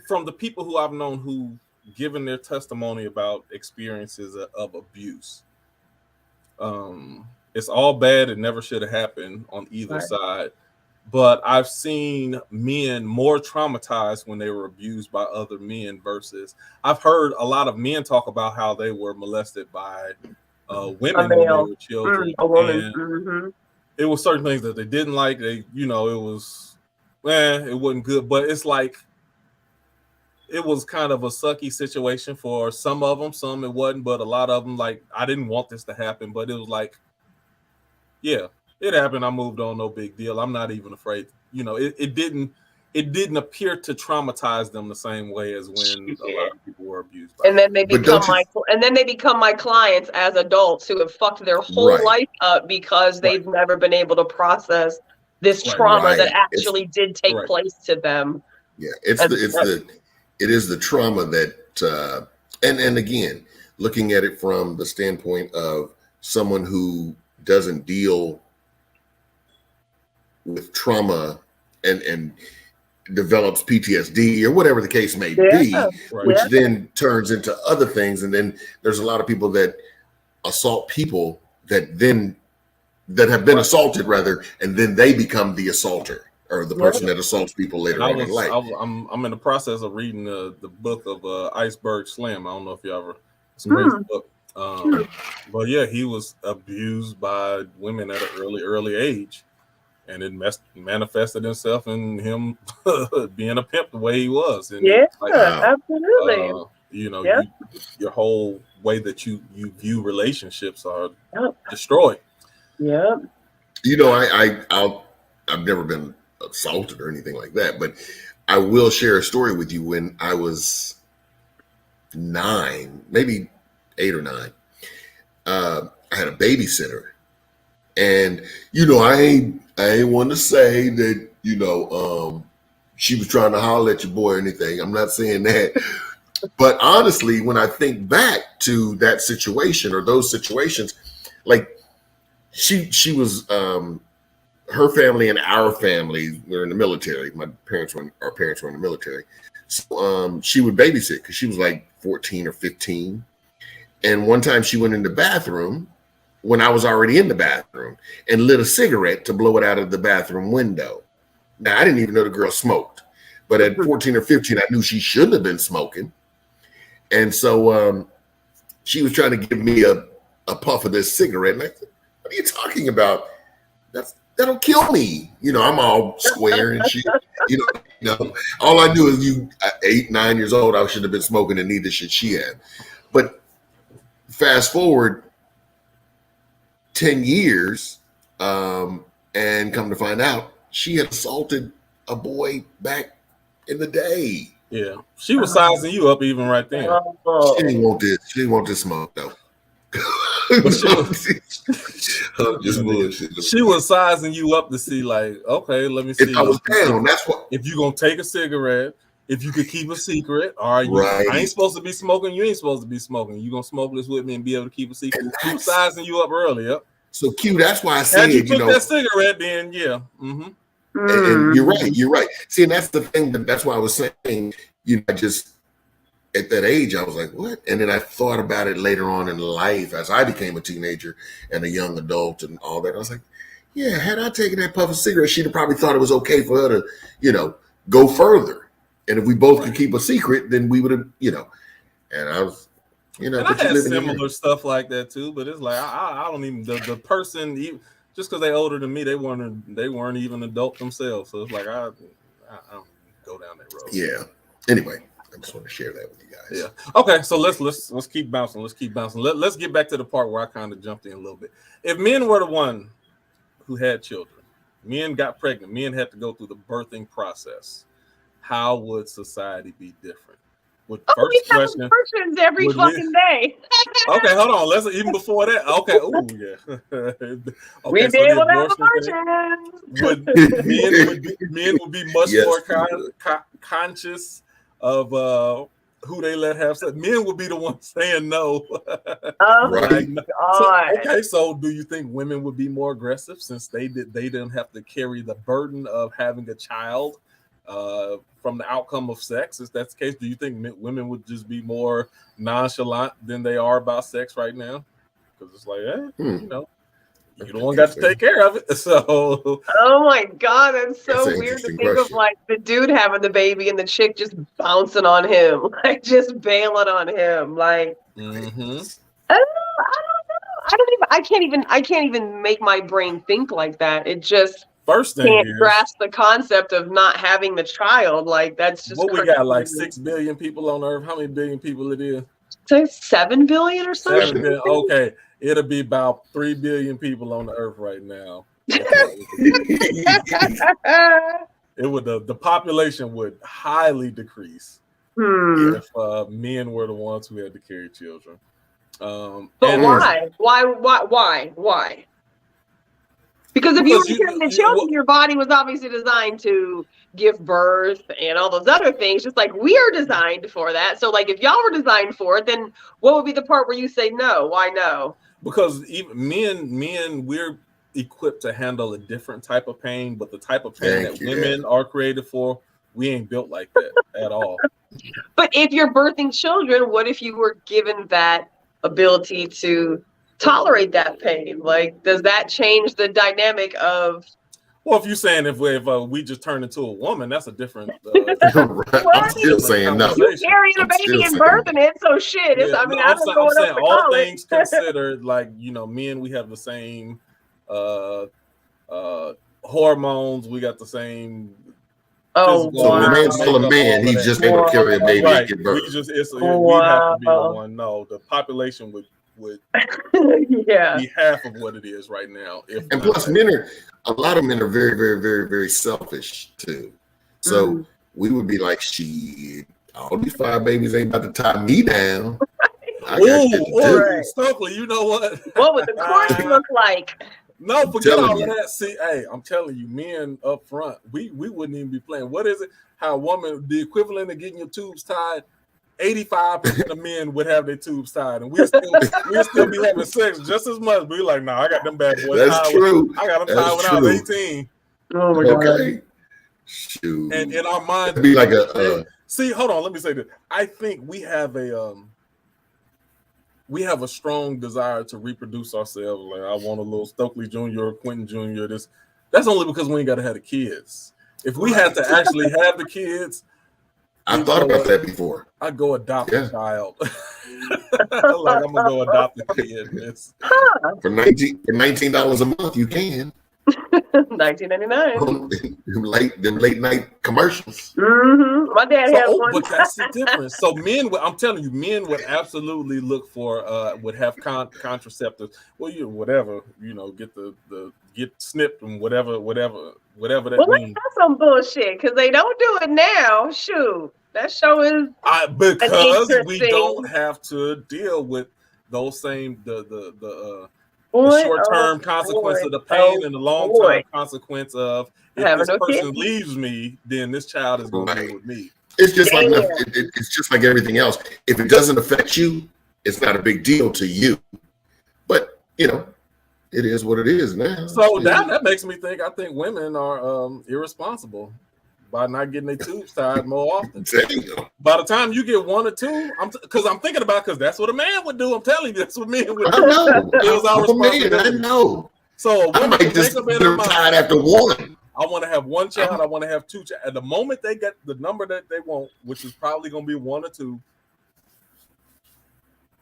from the people who I've known who given their testimony about experiences of abuse, it's all bad. It never should have happened on either side. But I've seen men more traumatized when they were abused by other men versus I've heard a lot of men talk about how they were molested by women when they were children. And it was certain things that they didn't like. It was, it wasn't good. But it's like, it was kind of a sucky situation for some of them. Some it wasn't, but a lot of them, like, I didn't want this to happen, but it was like, yeah. It happened. I moved on. No big deal. I'm not even afraid. It didn't appear to traumatize them the same way as when a lot of people were abused. And then they become my clients as adults who have fucked their whole life up because they've never been able to process this trauma that actually did take place to them. Yeah, it is the trauma that and again, looking at it from the standpoint of someone who doesn't deal with trauma and develops PTSD or whatever the case may be, which then turns into other things. And then there's a lot of people that assault people that have been assaulted rather, and then they become the assaulter or the person that assaults people later on in life. I'm in the process of reading the book of Iceberg Slim. I don't know if you ever, it's a great book. But yeah, he was abused by women at an early age. And it manifested itself in him being a pimp the way he was. And absolutely. Your whole way that you view relationships are destroyed. Yeah. I've never been assaulted or anything like that, but I will share a story with you. When I was 9, maybe 8 or 9, I had a babysitter. And I ain't want to say that she was trying to holler at your boy or anything. I'm not saying that, but honestly, when I think back to that situation or those situations, like she was her family and our family were in the military. Our parents were in the military, so she would babysit because she was like 14 or 15. And one time she went in the bathroom when I was already in the bathroom and lit a cigarette to blow it out of the bathroom window. Now, I didn't even know the girl smoked, but at 14 or 15, I knew she shouldn't have been smoking. And so she was trying to give me a puff of this cigarette. And I said, what are you talking about? That'll kill me. I'm all square and shit. All I knew is 8, 9 years old, I should have been smoking, and neither should she have. But fast forward 10 years, and come to find out, she had assaulted a boy back in the day. Yeah, she was sizing you up even right then. She didn't want this. She didn't want this smoke though. Just bullshit. She was sizing you up to see, like, okay, let me see. If I was down, that's what. If you're gonna take a cigarette, if you could keep a secret, all right, Right. I ain't supposed to be smoking. You ain't supposed to be smoking. You gonna smoke this with me and be able to keep a secret. She was sizing you up earlier. So Q, that's why I said, had you took that cigarette, then yeah. Mm-hmm. And you're right. See, and that's the thing. That's why I was saying, I just at that age, I was like, what? And then I thought about it later on in life as I became a teenager and a young adult and all that. I was like, yeah, had I taken that puff of cigarette, she'd have probably thought it was okay for her to, go further. And if we both could keep a secret, then we would have, and I was, and I had similar stuff like that too, but it's like, I don't even, the person, just because they're older than me, they weren't even adult themselves. So it's like, I don't go down that road. Yeah. Anyway, I just want to share that with you guys. Yeah. Okay. So let's keep bouncing. Let's get back to the part where I kind of jumped in a little bit. If men were the one who had children, men got pregnant, men had to go through the birthing process, how would society be different? We have abortions every fucking day. Okay, hold on. Let's even before that. Okay, okay, we'd be able to have abortions. Men would be much more conscious of who they let have sex. Men would be the ones saying no. Right. So do you think women would be more aggressive since they didn't have to carry the burden of having a child from the outcome of sex? If that's the case, do you think women would just be more nonchalant than they are about sex right now? Because it's like, you don't want to take care of it. So, oh my God, that's so weird to think of, like the dude having the baby and the chick just bouncing on him, like just bailing on him, like. Mm-hmm. I don't know. I can't even make my brain think like that. It just. First thing can't grasp the concept of not having the child. Like that's just what we got, like 6 billion people on Earth. How many billion people it is? So 7 billion or something. 7 billion. Okay, it'll be about 3 billion people on the Earth right now. The population would highly decrease if men were the ones who had to carry children. But why? Why? Because if you were carrying the children, your body was obviously designed to give birth and all those other things, just like we are designed for that. So, like, if y'all were designed for it, then what would be the part where you say no? Why no? Because even men, we're equipped to handle a different type of pain, but the type of pain that women are created for, we ain't built like that at all. But if you're birthing children, what if you were given that ability to tolerate that pain? Like, does that change the dynamic of? Well, if you're saying if we just turn into a woman, that's a different. I'm still saying no. You're carrying a baby and birthing it, so shit. Yeah, I don't know what else to all call things considered, like men, we have the same hormones. We got the same. So the man's still a man. He's just able to carry a baby and give birth. We have to be the one. No, the population would be half of what it is right now. And plus, a lot of men are very, very, very, very selfish too. So we would be like, shit, all these 5 babies ain't about to tie me down. Stokely, you know what? What would the course look like? No, forget all of that. See, hey, I'm telling you, men up front, we wouldn't even be playing. What is it? How a woman, the equivalent of getting your tubes tied, 85% of men would have their tubes tied, and we'll still be having sex just as much. We're like, nah, I got them bad boys. That's true. I got them tied when I was 18. Oh my God. Shoot. And in our mind, it'd be like a. See, hold on. Let me say this. I think we have a strong desire to reproduce ourselves. Like, I want a little Stokely Jr. or Quentin Jr. That's only because we ain't got to have the kids. If we had to actually have the kids, I thought about that before. I'd go adopt a child. Like, I'm gonna go adopt a kid. For $19 a month, you can. $19.99. Them late night commercials. Mm-hmm. My dad had one. But that's the difference. So I'm telling you, men would absolutely look for would have contraceptives. Well, whatever, get snipped and whatever that means. That's some bullshit because they don't do it now. Shoot, that show is because we don't have to deal with those same the short-term consequence of the pain and the long-term consequence of if this person leaves me, then this child is going to be with me. It's just like it's just like everything else. If it doesn't affect you, it's not a big deal to you. But it is what it is now. So that makes me think. I think women are irresponsible by not getting their tubes tied more often. By the time you get one or two, I'm thinking about because that's what a man would do. I'm telling you, that's what men would do. I know. I know. So I might just get them tied after one. I want to have one child. I want to have two child. At the moment they get the number that they want, which is probably going to be one or two,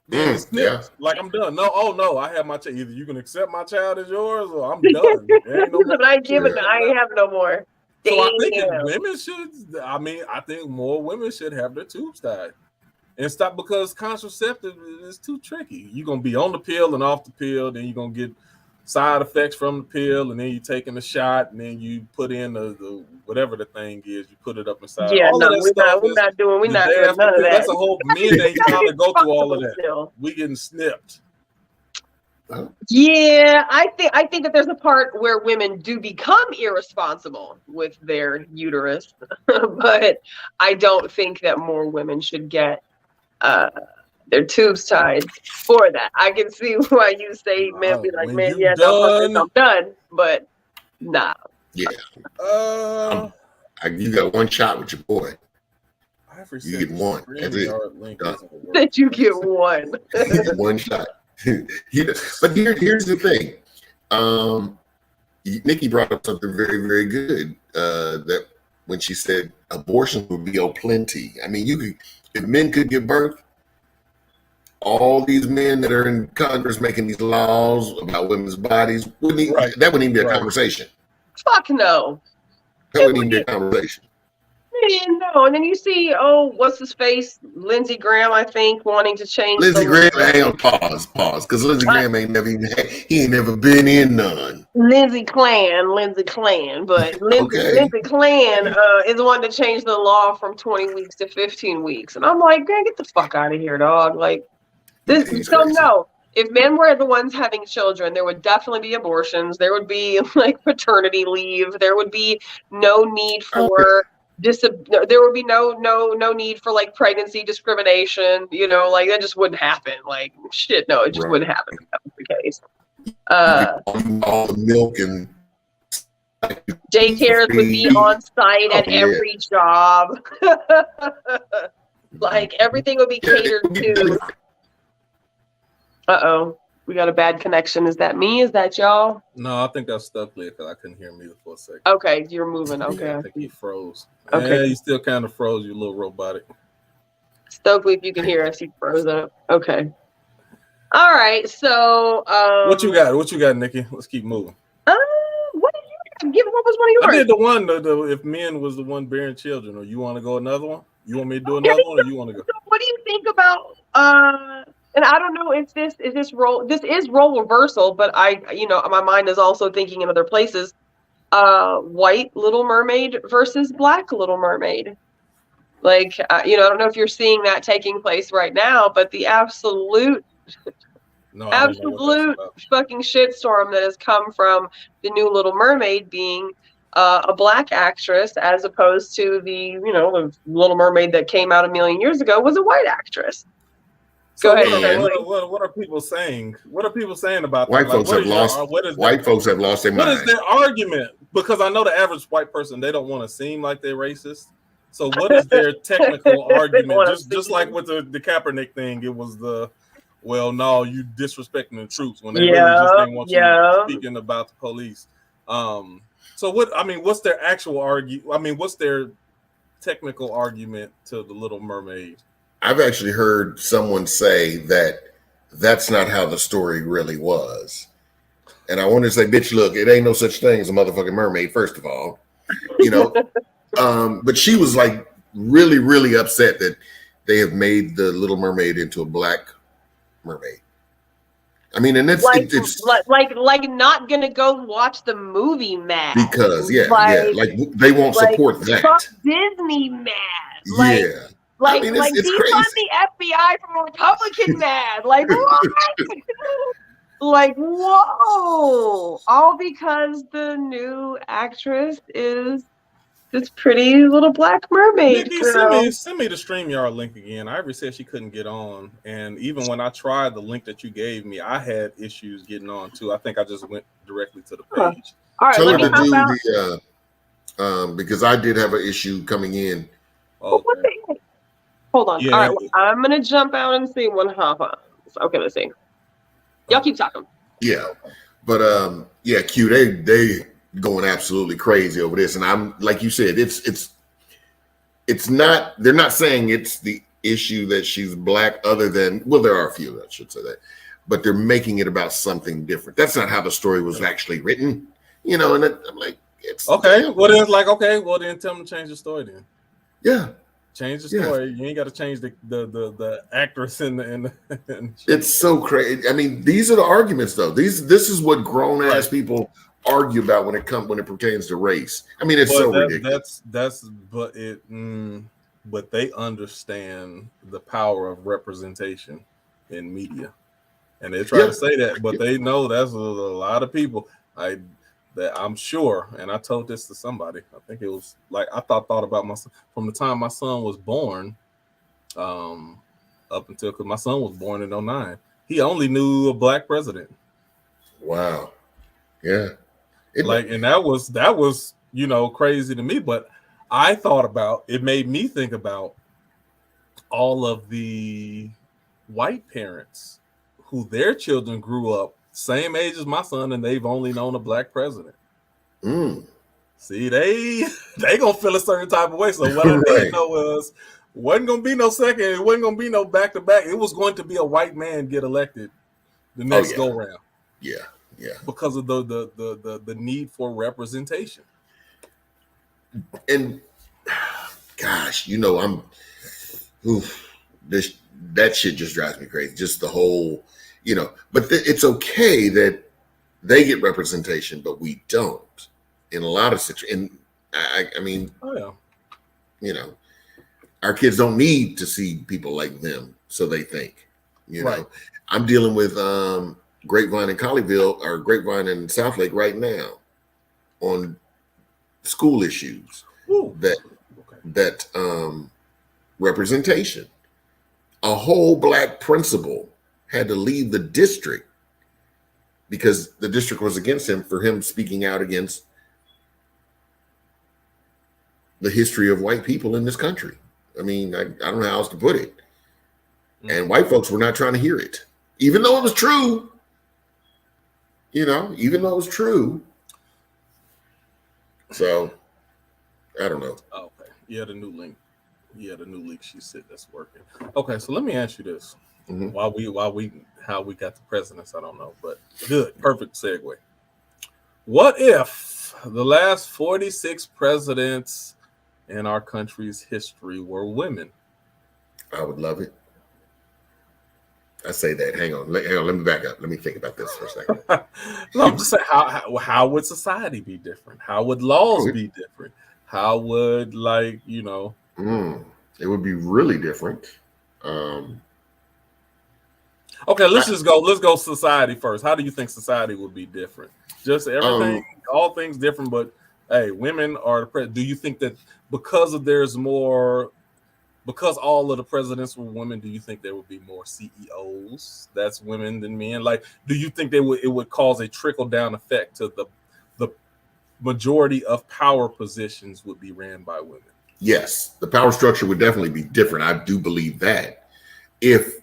then it's like I'm done. No, I have my child. Either you can accept my child as yours, or I'm done. I ain't have no more. So I think women should. I think more women should have their tubes tied and stop because contraceptive is too tricky. You're gonna be on the pill and off the pill, then you're gonna get side effects from the pill, and then you taking the shot, and then you put in the whatever the thing is, you put it up inside. Yeah, we're not doing none of that. That's a whole men ain't trying to go through all of that. We getting snipped. Yeah, I think that there's a part where women do become irresponsible with their uterus, but I don't think that more women should get their tubes tied for that. I can see why you say men be like, man, yeah, I'm done, but nah. Yeah. You got one shot with your boy. You get one. That's it. That you get one. You get one shot. But here's the thing. Nikki brought up something very, very good. That when she said abortion would be plenty. I mean, if men could give birth, all these men that are in Congress making these laws about women's bodies that wouldn't even be a conversation. Fuck no. That wouldn't even be a conversation. No, and then you see, what's his face? Lindsey Graham, I think, wanting to change. Lindsey Graham, hang on, pause, because Lindsey Graham ain't never been in none. Lindsey Clan, but Lindsey Clan is the one to change the law from 20 weeks to 15 weeks, and I'm like, man, get the fuck out of here, dog. Like this. So no, if men were the ones having children, there would definitely be abortions. There would be like paternity leave. There would be no need for. There would be no need for like pregnancy discrimination, like that just wouldn't happen. Like shit, no, it just wouldn't happen if that was the case. All the milk and daycares would be on site at every job. Like everything would be catered to. We got a bad connection. Is that me? Is that y'all? No, I think I stuck there because I couldn't hear me for a second. Okay, you're moving. Okay. I think you froze. Okay. Yeah, you still kind of froze, you little robotic. Stokely, if you can hear us, you froze up. Okay. All right. So what you got? What you got, Nikki? Let's keep moving. What did you what was one of yours? I did the one if men was the one bearing children, or you want to go another one? You want me to do another one, or you want to go? What do you think about and I don't know if this is role reversal, but my mind is also thinking in other places. White Little Mermaid versus Black Little Mermaid. Like, I don't know if you're seeing that taking place right now, but the absolute fucking shitstorm that has come from the new Little Mermaid being a Black actress, as opposed to the Little Mermaid that came out a million years ago was a white actress. So go ahead. What are people saying? What are people saying about white folks have lost? White folks have lost their mind. What is their argument? Because I know the average white person, they don't want to seem like they're racist. So what is their technical argument? Just like with the Kaepernick thing, it was no, you disrespecting the troops when they really just didn't want you speaking about the police. So what's their actual what's their technical argument to the Little Mermaid? I've actually heard someone say that that's not how the story really was. And I want to say, bitch, look, it ain't no such thing as a motherfucking mermaid, first of all. But she was like really, really upset that they have made the Little Mermaid into a Black mermaid. I mean, and it's like not gonna go watch the movie mad because like they won't support that. Fuck Disney mad. Like, I mean, like it's defund crazy. the FBI from a Republican mad. Like, what? Like, whoa. All because the new actress is this pretty little black mermaid Nikki, girl. send me the StreamYard link again. Ivory said she couldn't get on, and even when I tried the link that you gave me, I had issues getting on too. I think I just went directly to the Huh. page. All right, Tell let her me to hop out. do the because I did have an issue coming in. What Okay. the heck? Hold on. All Yeah. right, well, I'm gonna jump out and see one hop on. Okay, let's see. Y'all keep talking. Yeah, but yeah, Q, they going absolutely crazy over this, and I'm like you said, it's not. They're not saying it's the issue that she's black, other than, well, there are a few that should say that, but they're making it about something different. That's not how the story was actually written, you know. And I'm like, it's Okay. damn. Well, then it's like, okay, well then tell them to change the story then. Yeah. Change the story. You ain't got to change the actress and it's so crazy. I mean, these are the arguments though. This is what grown ass people argue about when it pertains to race. I mean, it's so ridiculous. But they understand the power of representation in media, and they try to say that, but they know that's a lot of people. That I'm sure, and I told this to somebody. I think it was like I thought about my son from the time my son was born, up until, because my son was born in 2009. He only knew a black president. Wow. Yeah. And that was crazy to me. But I thought about it, made me think about all of the white parents who their children grew up same age as my son, and they've only known a black president. See, they gonna feel a certain type of way. So what I did know was wasn't gonna be no second. It wasn't gonna be no back to back. It was going to be a white man get elected the next go round. Yeah, yeah. Because of the need for representation. And gosh, that shit just drives me crazy. Just the whole, but it's okay that they get representation, but we don't in a lot of situations. And I mean, our kids don't need to see people like them, so they think, I'm dealing with Grapevine in Colleyville or Grapevine in Southlake right now on school issues. that representation. A whole black principal had to leave the district because the district was against him for him speaking out against the history of white people in this country. I mean, I don't know how else to put it. And white folks were not trying to hear it, even though it was true. Even though it was true. So, I don't know. Okay. Yeah, the new link. She said that's working. Okay, so let me ask you this. How we got the presidents, I don't know, but good, perfect segue. What if the last 46 presidents in our country's history were women? I would love it. I say that. Hang on. Let me back up. Let me think about this for a second. No, I'm just saying, how would society be different? How would laws be different? How would it would be really different. Okay, let's go society first. How do you think society would be different? Just everything, all things different, but hey, women are the president. Do you think that because all of the presidents were women, do you think there would be more CEOs that's women than men? Like, do you think it would cause a trickle down effect to the majority of power positions would be ran by women? Yes, the power structure would definitely be different. I do believe that if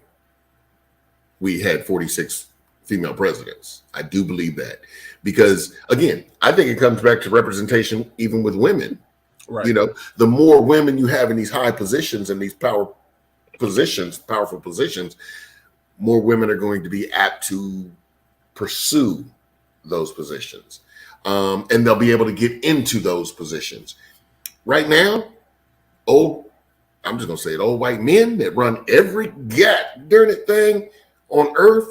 we had 46 female presidents. I do believe that because, again, I think it comes back to representation even with women. Right. The more women you have in these high positions and these powerful positions, more women are going to be apt to pursue those positions. And they'll be able to get into those positions. Right now, I'm just going to say it, old white men that run every darn it thing on earth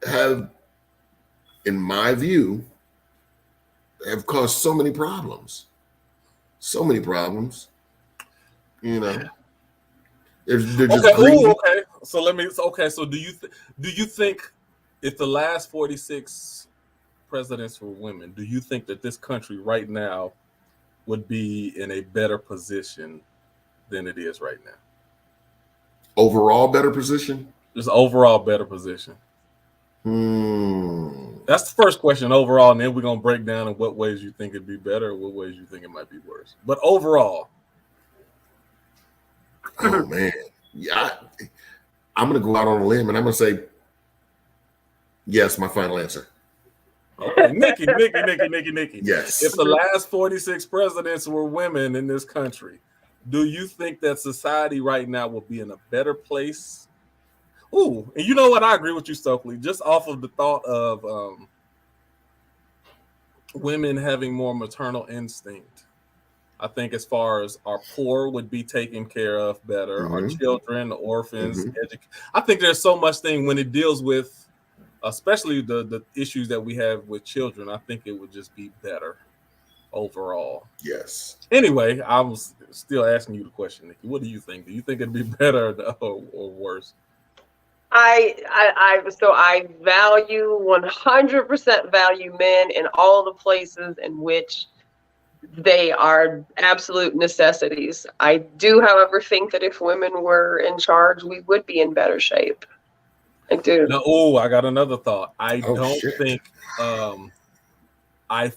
have, in my view, have caused so many problems. So many problems. They're just Okay. greedy. Ooh, okay. So do you think if the last 46 presidents were women, do you think that this country right now would be in a better position than it is right now? Overall, better position. Just overall better position. That's the first question overall, and then we're gonna break down in what ways you think it'd be better, and what ways you think it might be worse. But overall, Oh man, yeah, I'm gonna go out on a limb and I'm gonna say yes. My final answer. okay, Nikki. Yes. If the last 46 presidents were women in this country, do you think that society right now will be in a better place? Ooh, and you know what? I agree with you, Stokely. Just off of the thought of women having more maternal instinct, I think as far as our poor would be taken care of better, our children, the orphans, I think there's so much thing when it deals with, especially the issues that we have with children. I think it would just be better overall. Yes. Anyway, I was still asking you the question, Nikki. What do you think? Do you think it'd be better or worse? I value 100% value men in all the places in which they are absolute necessities. I do, however, think that if women were in charge, we would be in better shape. I do. Now, I got another thought. I don't think and I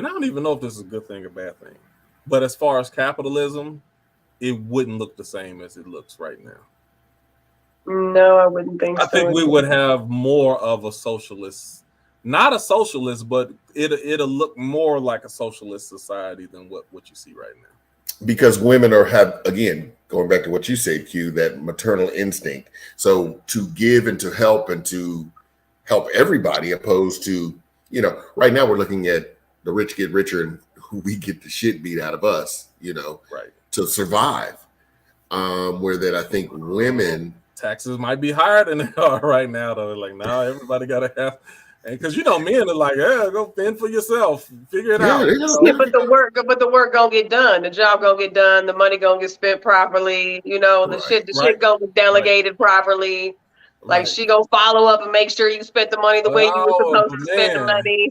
don't even know if this is a good thing or bad thing. But as far as capitalism, it wouldn't look the same as it looks right now. No, I wouldn't think so. I think we would have more of a socialist, not a socialist, but it'll look more like a socialist society than what you see right now. Because women have, again, going back to what you said, Q, that maternal instinct. So to give and to help everybody, opposed to, right now we're looking at the rich get richer and who we get the shit beat out of us, right, to survive. Where that I think women taxes might be higher than they are right now, though. Like now everybody gotta have, and because men are like, yeah, go fend for yourself, figure it out. Yeah, but the work gonna get done. The job gonna get done. The money gonna get spent properly. The shit gonna get delegated properly. Like she gonna follow up and make sure you spent the money the way you were supposed to spend the money.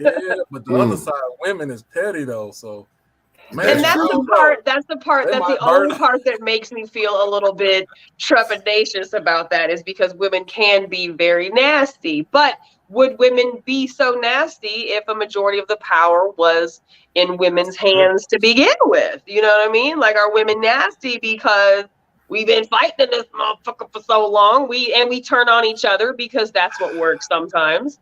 Yeah, but the other side of women is petty though, so. Man, and that's the part. That's the only part that makes me feel a little bit trepidatious about that, is because women can be very nasty. But would women be so nasty if a majority of the power was in women's hands to begin with? You know what I mean? Like, are women nasty because we've been fighting this motherfucker for so long? We turn on each other because that's what works sometimes.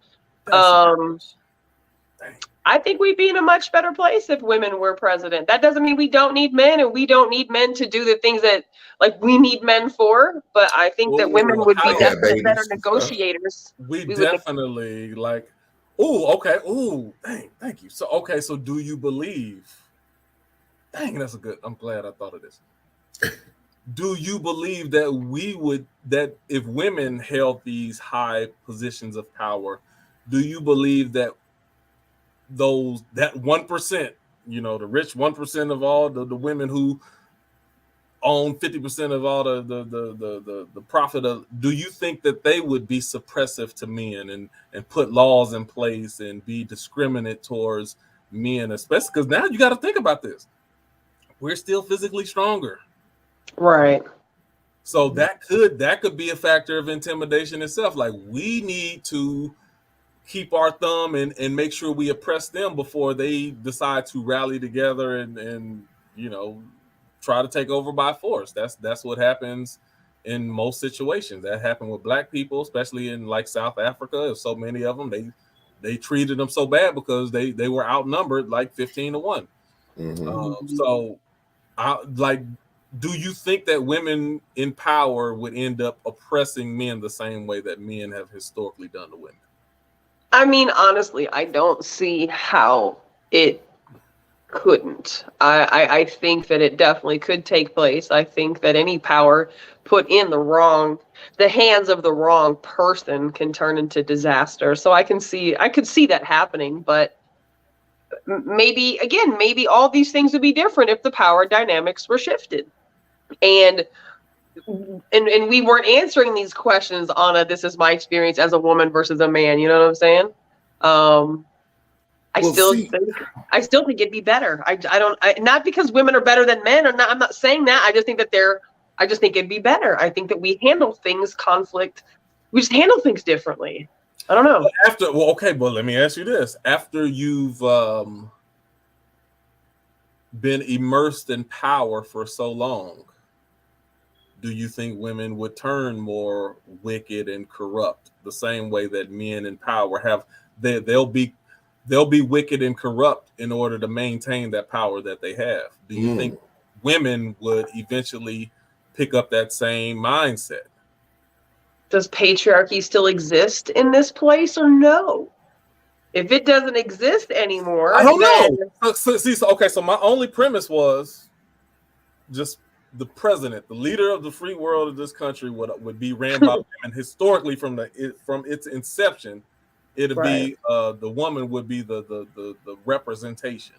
I think we'd be in a much better place if women were president. That doesn't mean we don't need men, and we don't need men to do the things that we need men for. But I think that women would be definitely better negotiators. We definitely okay. Thank you. So do you believe? Dang, that's I'm glad I thought of this. Do you believe that if women held these high positions of power, do you believe that that 1%, the rich 1% of all the women who own 50% of all the profit of, do you think that they would be suppressive to men and put laws in place and be discriminate towards men, especially because now you got to think about this. We're still physically stronger. Right. So that could be a factor of intimidation itself. Like, we need to keep our thumb and make sure we oppress them before they decide to rally together and try to take over by force. That's what happens in most situations. That happened with Black people, especially in South Africa. So many of them, they treated them so bad because they were outnumbered 15-1. So do you think that women in power would end up oppressing men the same way that men have historically done to women? I mean, honestly, I don't see how it couldn't. I think that it definitely could take place. I think that any power put in the hands of the wrong person can turn into disaster. So I could see that happening. But maybe all these things would be different if the power dynamics were shifted. And we weren't answering these questions on a, this is my experience as a woman versus a man. You know what I'm saying? I still think it'd be better. I don't, not because women are better than men, or not. I'm not saying that. I just think it'd be better. I think that we handle conflict. We just handle things differently. I don't know. But let me ask you this: after you've been immersed in power for so long, do you think women would turn more wicked and corrupt the same way that men in power have? They'll be wicked and corrupt in order to maintain that power that they have. Do you think women would eventually pick up that same mindset? Does patriarchy still exist in this place or no? If it doesn't exist anymore, I don't know. So my only premise was just the president, the leader of the free world of this country would be ran by women. Historically, from its inception, it'd be the woman would be the representation.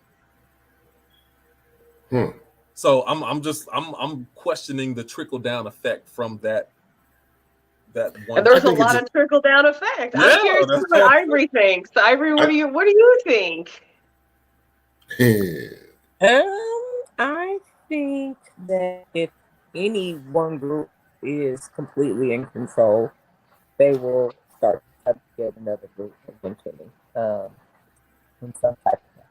So I'm questioning the trickle down effect from that one. And there's a lot of trickle down effect. Yeah, I'm curious what Ivory thinks. Ivory, what do you think? I think that if any one group is completely in control, they will start to get another group eventually. In some type of way.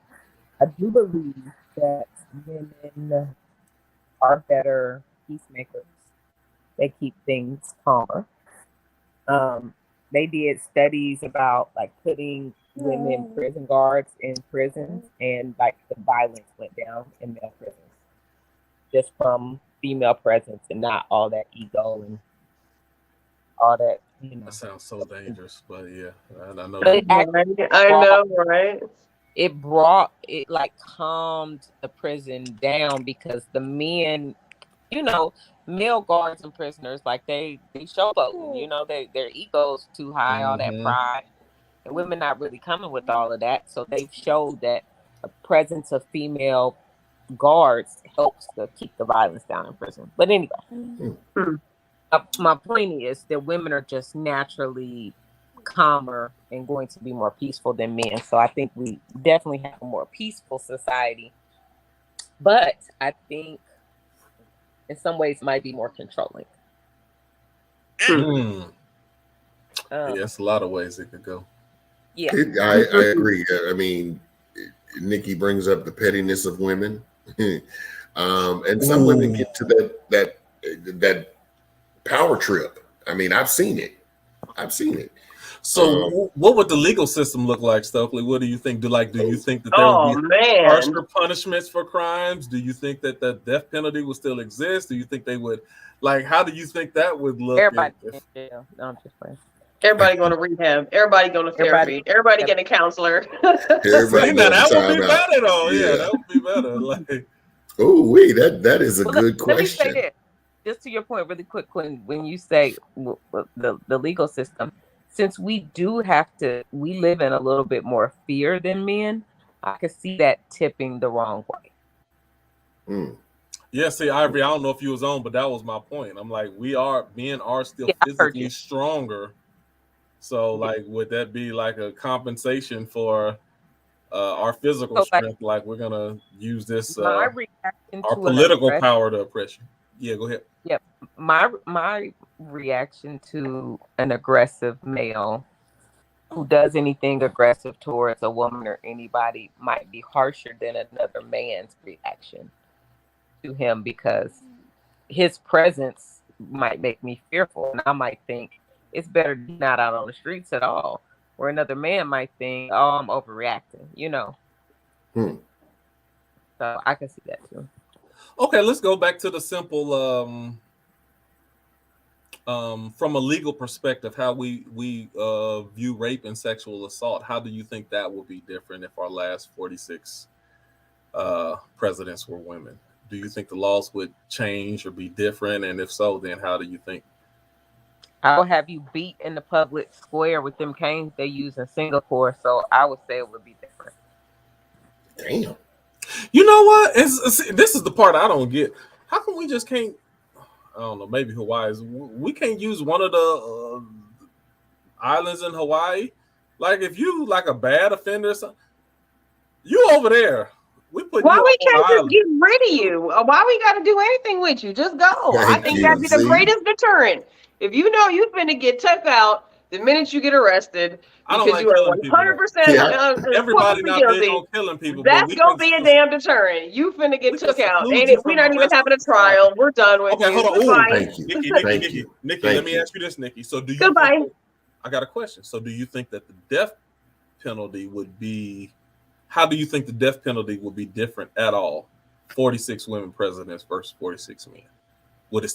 I do believe that women are better peacemakers. They keep things calmer. They did studies about like putting women prison guards in prisons, and like the violence went down in male prisons just from female presence and not all that ego and all that. That sounds so dangerous, but yeah, I know. I know, right? It like calmed the prison down because the men, male guards and prisoners, like they showboating, their egos too high, all that pride, and women not really coming with all of that. So they've showed that the presence of female guards helps to keep the violence down in prison. But anyway, my point is that women are just naturally calmer and going to be more peaceful than men. So I think we definitely have a more peaceful society. But I think in some ways it might be more controlling. Yes, a lot of ways it could go. Yeah, I agree. I mean, Nikki brings up the pettiness of women, and some women get to that power trip. I mean, I've seen it. So, what would the legal system look like, Stokely? What do you think? Do you think that there would be harsher punishments for crimes? Do you think that the death penalty will still exist? Do you think they would, how do you think that would look? Everybody in jail. No, I'm just playing. Everybody going to rehab. Everybody going to therapy. Everybody getting a counselor. Everybody that would be better, though. Yeah, that would be better. That is a good question. Let me say this, just to your point, really quick. When you say the legal system, since we live in a little bit more fear than men, I could see that tipping the wrong way. Yeah, see, Ivory, I don't know if you was on, but that was my point. I'm like, men are still physically stronger. So, would that be like a compensation for our physical strength? We're gonna use this our political power to oppress you. Yeah, go ahead. Yep, my reaction to an aggressive male who does anything aggressive towards a woman or anybody might be harsher than another man's reaction to him, because his presence might make me fearful, and I might think it's better not out on the streets at all, where another man might think, oh, I'm overreacting, So I can see that too. Okay, let's go back to the simple from a legal perspective, how we view rape and sexual assault. How do you think that will be different if our last 46 presidents were women? Do you think the laws would change or be different? And if so, then how do you think? I will have you beat in the public square with them canes they use in Singapore. So I would say it would be different. Damn. You know what? This is the part I don't get. How come we just can't? I don't know. Maybe Hawaii. We can't use one of the islands in Hawaii. Like if you like a bad offender or something, you over there. We put Why you we on can't the just island. get rid of you? Why we got to do anything with you? Just go. I think that'd be the greatest deterrent. If you know you're finna get took out the minute you get arrested because you are 100% everybody not guilty, big on killing people, that's but we gonna can be a damn deterrent. You finna get took out. Ain't it? We're not even having a trial. We're done with you. Hold on. Goodbye. Nikki, let me ask you this, Nikki. So do you Goodbye. I got a question. So do you think that the death penalty would be, how do you think the death penalty would be different at all? 46 women presidents versus 46 men. Would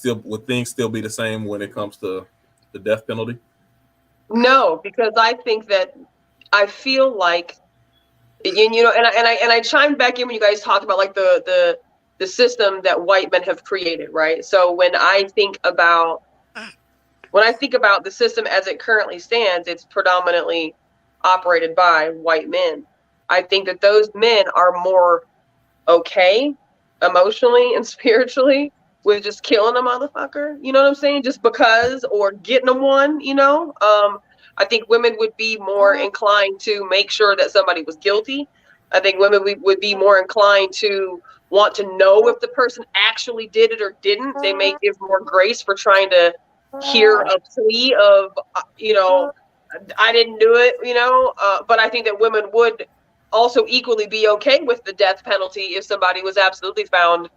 things still be the same when it comes to the death penalty? No, because I feel like, you know, and I chimed back in when you guys talked about like the system that white men have created, right? So when I think about the system as it currently stands, it's predominantly operated by white men. I think that those men are more okay emotionally and spiritually with just killing a motherfucker, you know what I'm saying? Just because, or getting them one, you know? I think women would be more inclined to make sure that somebody was guilty. I think women would be more inclined to want to know if the person actually did it or didn't. They may give more grace for trying to hear a plea of, you know, I didn't do it, you know? But I think that women would also equally be okay with the death penalty if somebody was absolutely found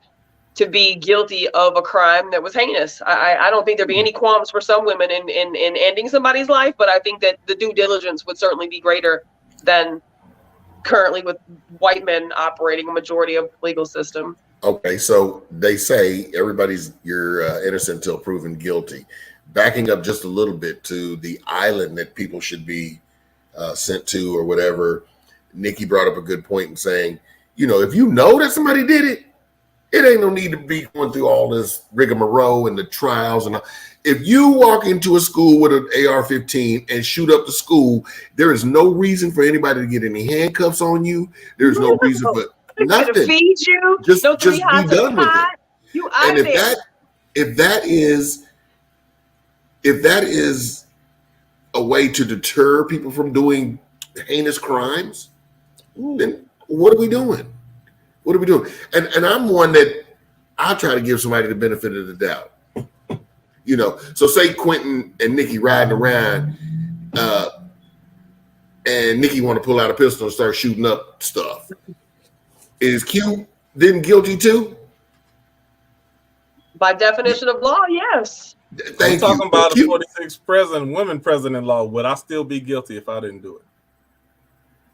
to be guilty of a crime that was heinous. I don't think there'd be any qualms for some women in ending somebody's life, but I think that the due diligence would certainly be greater than currently with white men operating a majority of the legal system. Okay, so they say you're innocent until proven guilty. Backing up just a little bit to the island that people should be sent to or whatever, Nikki brought up a good point in saying, you know, if you know that somebody did it, it ain't no need to be going through all this rigmarole and the trials. And if you walk into a school with an AR-15 and shoot up the school, there is no reason for anybody to get any handcuffs on you. There's no reason for nothing. To feed you, just be done with it. You out of there. If that is a way to deter people from doing heinous crimes, then what are we doing? What are we doing? And I'm one that I try to give somebody the benefit of the doubt. You know, so say Quentin and Nikki riding around, and Nikki want to pull out a pistol and start shooting up stuff. Is Q then guilty too? By definition of law, yes. I'm talking about a 46 women president law. Would I still be guilty if I didn't do it?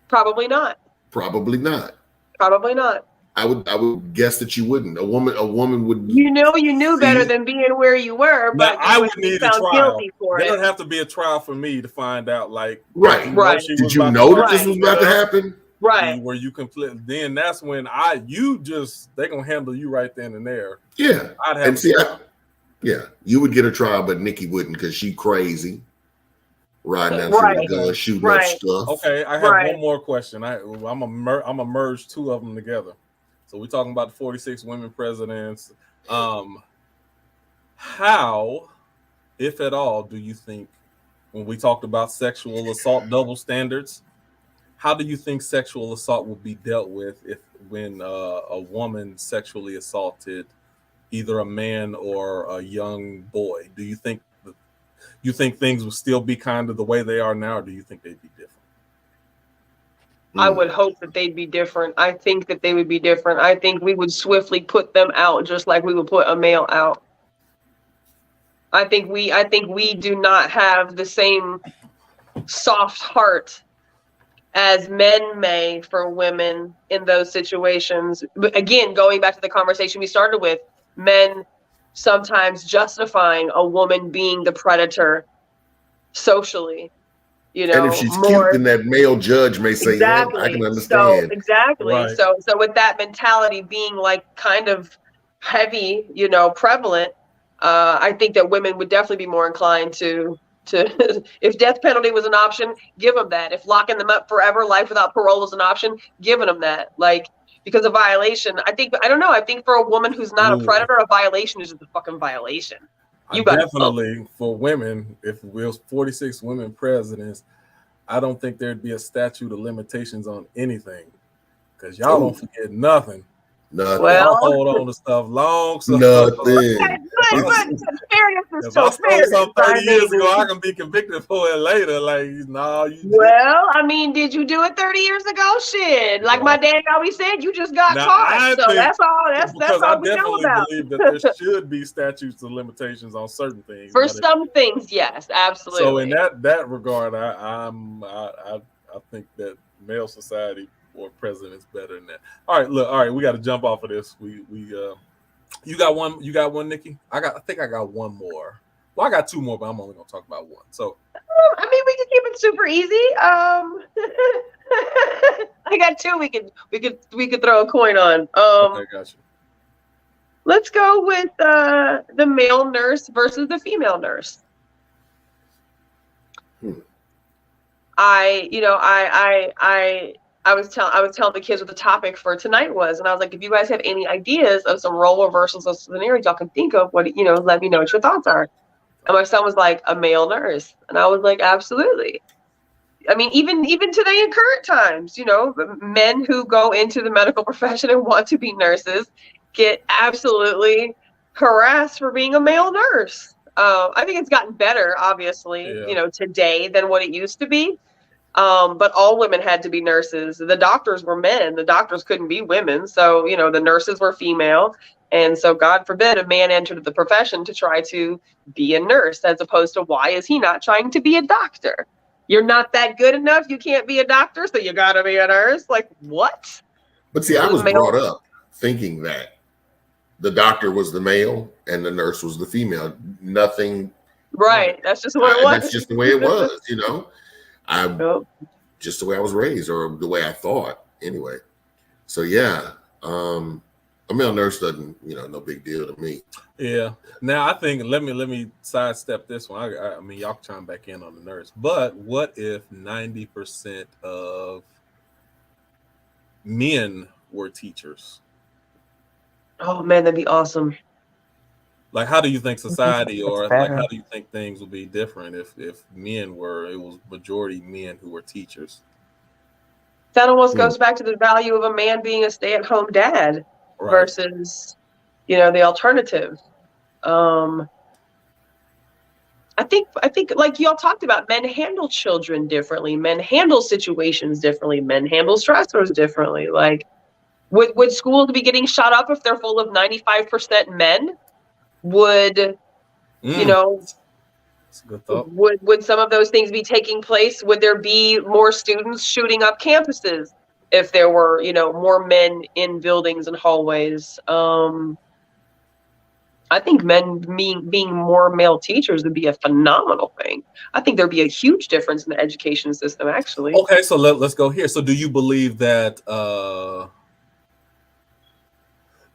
Probably not. Probably not. Probably not. I would guess that you wouldn't. A woman would. You know, you knew better than being where you were, but now, I would need a trial. There don't have to be a trial for me to find out. Like, right. Did you know that this was about to happen? Right. Where you completely. Then that's when they're gonna handle you right then and there. Yeah. I'd have. Yeah, you would get a trial, but Nikki wouldn't because she crazy. Riding down through the gun, shooting up stuff. Okay, I have one more question. I'm gonna merge two of them together. So we're talking about the 46 women presidents. How, if at all, do you think, when we talked about sexual assault double standards, how do you think sexual assault will be dealt with when a woman sexually assaulted either a man or a young boy? Do you think things will still be kind of the way they are now, or do you think they'd be different? I would hope that they'd be different. I think that they would be different. I think we would swiftly put them out just like we would put a male out. I think we do not have the same soft heart as men may for women in those situations. But again, going back to the conversation we started with, men sometimes justifying a woman being the predator socially. You know, and if she's cute, then that male judge may say, exactly. Yeah, I can understand. So, exactly. Right. So with that mentality being like kind of heavy, you know, prevalent, I think that women would definitely be more inclined to to if death penalty was an option, give them that. If locking them up forever, life without parole was an option, giving them that. Like, because a violation, I don't know. I think for a woman who's not a predator, a violation is just a fucking violation. You definitely, for women, if we was 46 women presidents, I don't think there'd be a statute of limitations on anything, because y'all don't forget nothing. Nothing. Well, I'll hold on to stuff long. So nothing. If I stole something 30 years ago, I can be convicted for it later. Like, no, well, I mean, did you do it 30 years ago? Shit. Like my dad always said, you just got caught. So that's all we know about. I believe that there should be statutes of limitations on certain things. For some things, yes, absolutely. So in that regard, I think that male society or president's better than that. All right, we got to jump off of this. You got one, Nikki? I think I got one more. Well, I got two more, but I'm only gonna talk about one. So I mean, we can keep it super easy. I got two we could throw a coin on. Okay, got you. Let's go with the male nurse versus the female nurse. I was telling the kids what the topic for tonight was, and I was like, if you guys have any ideas of some role reversals or scenarios y'all can think of, let me know what your thoughts are. And my son was like, a male nurse, and I was like, absolutely. I mean, even today in current times, men who go into the medical profession and want to be nurses get absolutely harassed for being a male nurse. I think it's gotten better, obviously, today than what it used to be. But all women had to be nurses. The doctors were men. The doctors couldn't be women. So, the nurses were female. And so, God forbid, a man entered the profession to try to be a nurse, as opposed to why is he not trying to be a doctor? You're not that good enough. You can't be a doctor, so you got to be a nurse. Like, what? But see, I was brought up thinking that the doctor was the male and the nurse was the female. Nothing. Right. That's just what it was. That's just the way it was, just the way I was raised, or the way I thought anyway. So yeah, a male nurse doesn't, no big deal to me. Yeah. Now I think let me sidestep this one. I mean, y'all chime back in on the nurse, but what if 90% of men were teachers? Oh man, that'd be awesome. Like, how do you think society, or like, how do you think things would be different if it was majority men who were teachers? That almost goes back to the value of a man being a stay-at-home dad versus, the alternative. I think like y'all talked about, men handle children differently. Men handle situations differently. Men handle stressors differently. Like, would schools be getting shut up if they're full of 95% men? Would would some of those things be taking place? Would there be more students shooting up campuses if there were, more men in buildings and hallways? I think men being more male teachers would be a phenomenal thing. I think there'd be a huge difference in the education system, actually. Okay, so let's go here. So do you believe that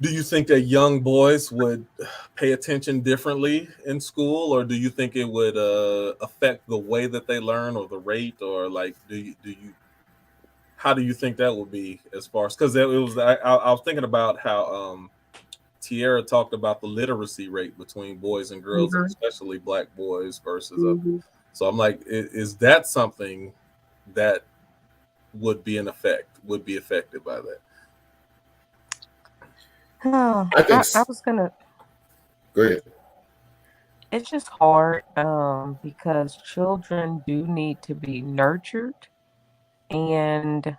do you think that young boys would pay attention differently in school, or do you think it would affect the way that they learn, or the rate, or like how do you think that would be, as far as, because I was thinking about how Tierra talked about the literacy rate between boys and girls, especially Black boys versus so I'm like, is that something that would be affected by that? I was gonna go ahead. It's just hard because children do need to be nurtured, and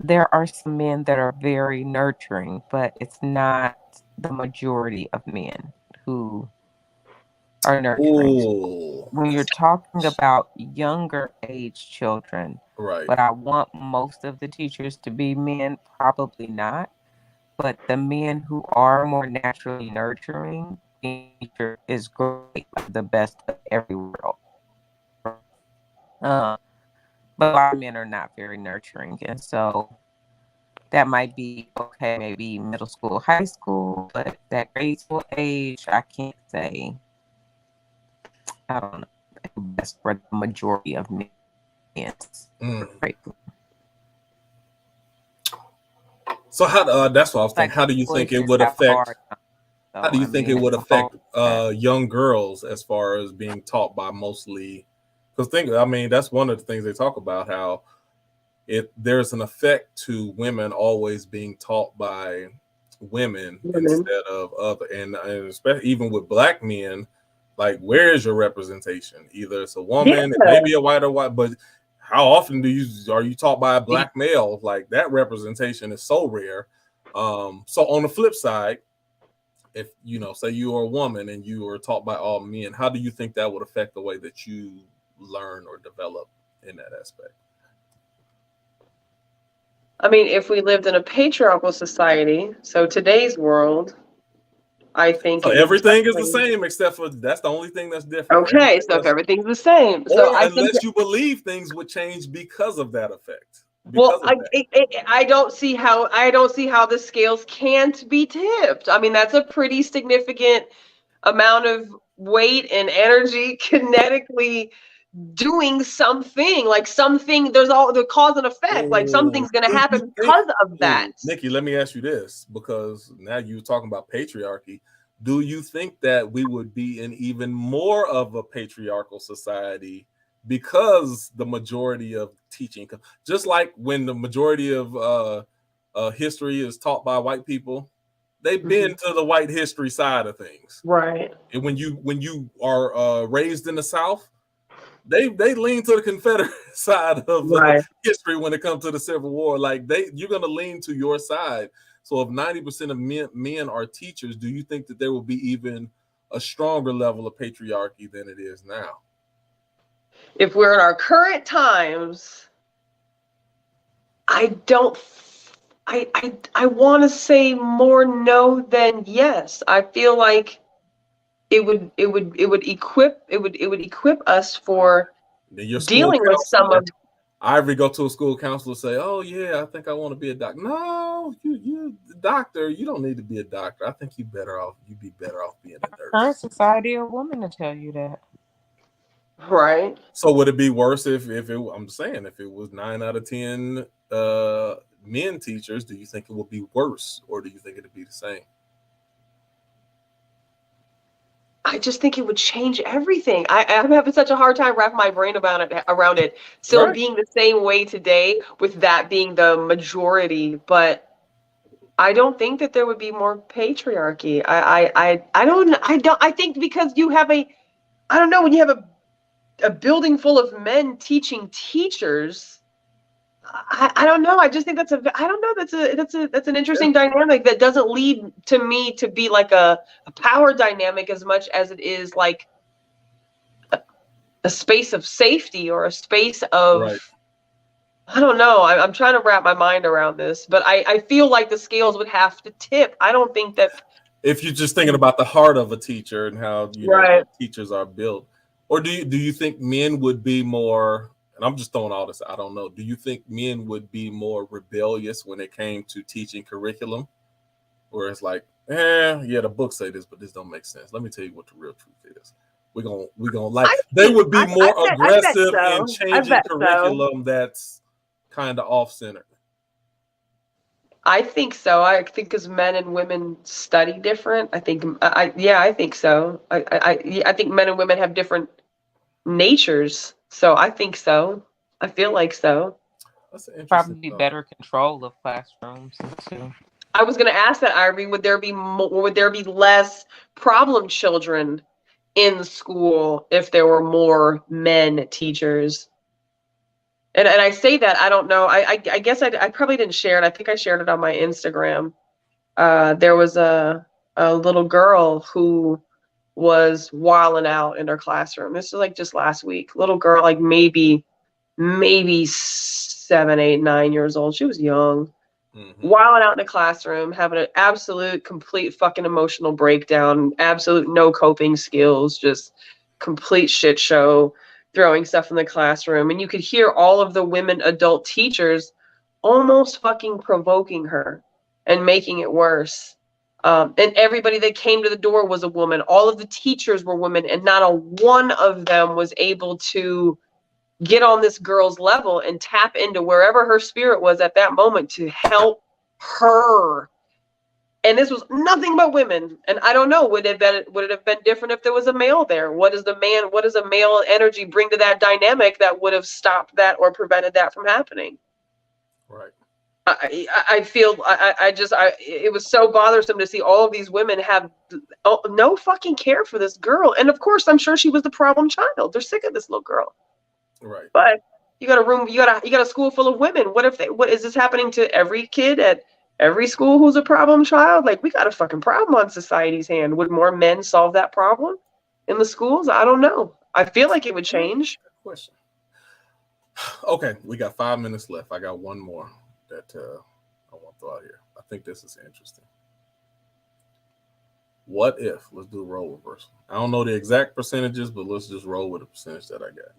there are some men that are very nurturing, but it's not the majority of men who are nurturing. Ooh. When you're talking about younger age children, but I want most of the teachers to be men, probably not. But the men who are more naturally nurturing, teacher is great, the best of every world. But a lot of men are not very nurturing, and so that might be okay, maybe middle school, high school, but that grade school age, I can't say. I don't know. That's for the majority of men. So how that's what I was thinking. How do you think it would affect? How do you think it would affect young girls as far as being taught by mostly? Because that's one of the things they talk about, how there's an effect to women always being taught by women instead of other, and especially even with black men, like, where is your representation? Either it's a woman, it may be a white or white, but how often are you taught by a black male? Like, that representation is so rare. So on the flip side, if say you are a woman and you are taught by all men, how do you think that would affect the way that you learn or develop in that aspect? I mean, if we lived in a patriarchal society, so today's world, I think everything is the same except for that's the only thing that's different. Okay, so if everything's the same, unless you believe things would change because of that effect. I don't see how the scales can't be tipped. I mean, that's a pretty significant amount of weight and energy kinetically doing something. There's all the cause and effect. Like, something's going to happen because of that. Nikki, let me ask you this, because now you're talking about patriarchy. Do you think that we would be in even more of a patriarchal society because the majority of teaching, just like when the majority of history is taught by white people, they've been to the white history side of things, right? And when you are raised in the South, they lean to the Confederate side of history when it comes to the Civil War. Like, you're gonna lean to your side. So if 90% of men are teachers, do you think that there will be even a stronger level of patriarchy than it is now? If we're in our current times, I want to say more no than yes. I feel like it would equip us for dealing with some of. Ivory go to a school counselor and say, "Oh yeah, I think I want to be a doctor." No, you doctor. You don't need to be a doctor. I think you'd be better off being a nurse. Current society, a woman to tell you that. Right. So would it be worse if it was 9 out of 10 men teachers? Do you think it would be worse, or do you think it'd be the same? I just think it would change everything. I'm having such a hard time wrapping my brain around it. Still being the same way today, with that being the majority, but I don't think that there would be more patriarchy. I think because you have when you have a building full of men teaching teachers, I don't know. I just think that's an interesting dynamic that doesn't lead to me to be like a power dynamic as much as it is like a space of safety or a space of I don't know. I'm trying to wrap my mind around this, but I feel like the scales would have to tip. I don't think that if you're just thinking about the heart of a teacher and how teachers are built, or do you think men would be more? And I'm just throwing all this, I don't know. Do you think men would be more rebellious when it came to teaching curriculum? Where it's like, the books say this, but this don't make sense. Let me tell you what the real truth is. We're gonna like they would be more aggressive in changing curriculum that's kind of off-centered. I think so. I think because men and women study different. I think I think so. I think men and women have different natures. So I think so. I feel like so. That's probably better control of classrooms too. I was going to ask that, Ivory. Would there be less problem children in school if there were more men teachers? And I say that, I don't know. I guess I probably didn't share it. I think I shared it on my Instagram. There was a little girl who was wilding out in her classroom. This was like just last week. Little girl, like maybe 7, 8, 9 years old. She was young. Wilding out in the classroom, having an absolute, complete fucking emotional breakdown, absolute no coping skills, just complete shit show, throwing stuff in the classroom. And you could hear all of the women adult teachers almost fucking provoking her and making it worse. And everybody that came to the door was a woman. All of the teachers were women, and not a one of them was able to get on this girl's level and tap into wherever her spirit was at that moment to help her. And this was nothing but women. And I don't know, would it have been different if there was a male there? What does a male energy bring to that dynamic that would have stopped that or prevented that from happening? Right. I feel it was so bothersome to see all of these women have no fucking care for this girl. And of course, I'm sure she was the problem child. They're sick of this little girl. Right. But you got a school full of women. What is this happening to every kid at every school who's a problem child? Like, we got a fucking problem on society's hand. Would more men solve that problem in the schools? I don't know. I feel like it would change. Question. Okay, we got 5 minutes left. I got one more that I want to throw out here. I think this is interesting. What if, let's do a role reversal. I don't know the exact percentages, but let's just roll with the percentage that I got.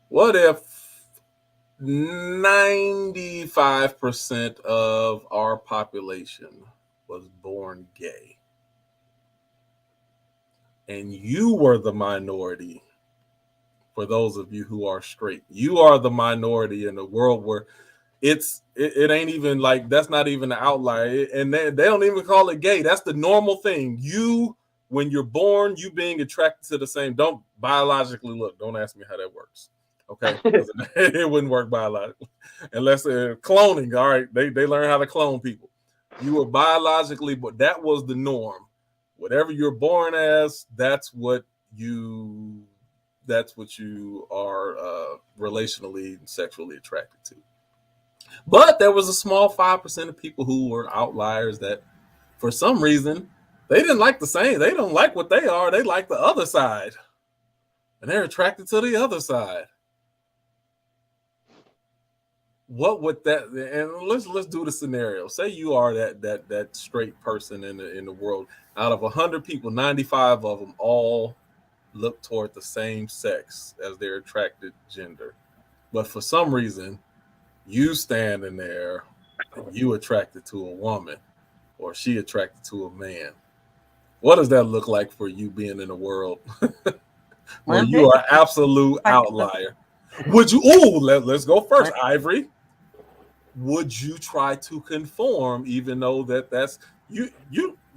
What if 95% of our population was born gay? And you were the minority. For those of you who are straight, you are the minority in a world where it ain't even like, that's not even an outlier, and they don't even call it gay. That's the normal thing. You, when you're born, you being attracted to the same. Don't biologically look. Don't ask me how that works. Okay, it wouldn't work biologically unless cloning. All right, they learn how to clone people. You were biologically, but that was the norm. Whatever you're born as, that's what you are relationally and sexually attracted to. But there was a small 5% of people who were outliers that, for some reason, they didn't like the same. They don't like what they are. They like the other side, and they're attracted to the other side. What would that? And let's do the scenario. Say you are that straight person in the world. Out of 100 people, 95 of them all look toward the same sex as their attracted gender, but for some reason, you standing there, and you attracted to a woman, or she attracted to a man. What does that look like for you being in a world where you are absolute outlier? Would you? Let's go first, Ivory. Would you try to conform, even though that's you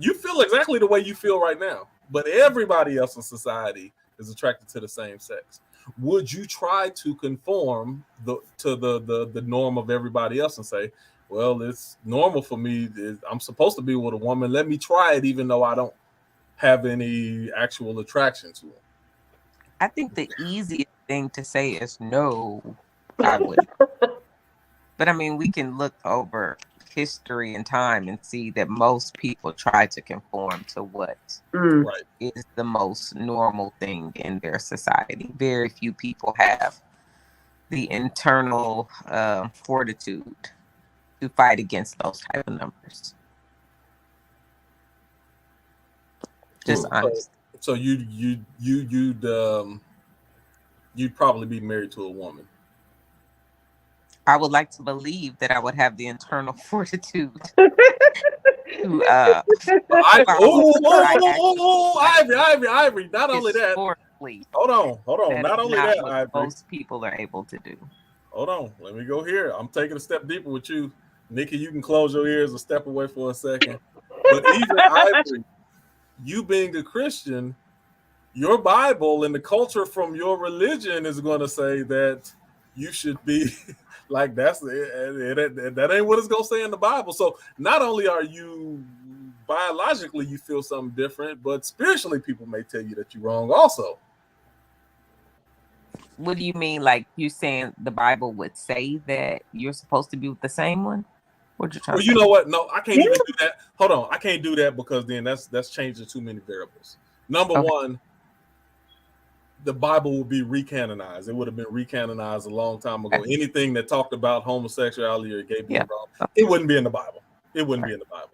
feel exactly the way you feel right now, but everybody else in society is attracted to the same sex? Would you try to conform to the norm of everybody else and say, well, it's normal for me, I'm supposed to be with a woman, let me try it even though I don't have any actual attraction to them? I think the easiest thing to say is no, I wouldn't. But I mean, we can look over history and time and see that most people try to conform to what is the most normal thing in their society. Very few people have the internal fortitude to fight against those type of numbers. Just honest. So you'd probably be married to a woman. I would like to believe that I would have the internal fortitude to Ivory. Not only that. Hold on. Not only that, Ivory. Most people are able to do. Hold on. Let me go here. I'm taking a step deeper with you. Nikki, you can close your ears and step away for a second. But even Ivory, you being a Christian, your Bible and the culture from your religion is going to say that you should be like, that ain't what it's going to say in the Bible. So not only are you biologically, you feel something different, but spiritually people may tell you that you're wrong also. What do you mean? Like, you saying the Bible would say that you're supposed to be with the same one? What you trying to say? You know what? No, I can't even do that. Hold on. I can't do that because then that's changing too many variables. Number one, the Bible will be recanonized. It would have been recanonized a long time ago. Anything that talked about homosexuality or gay being wrong, it wouldn't be in the Bible. It wouldn't be in the Bible.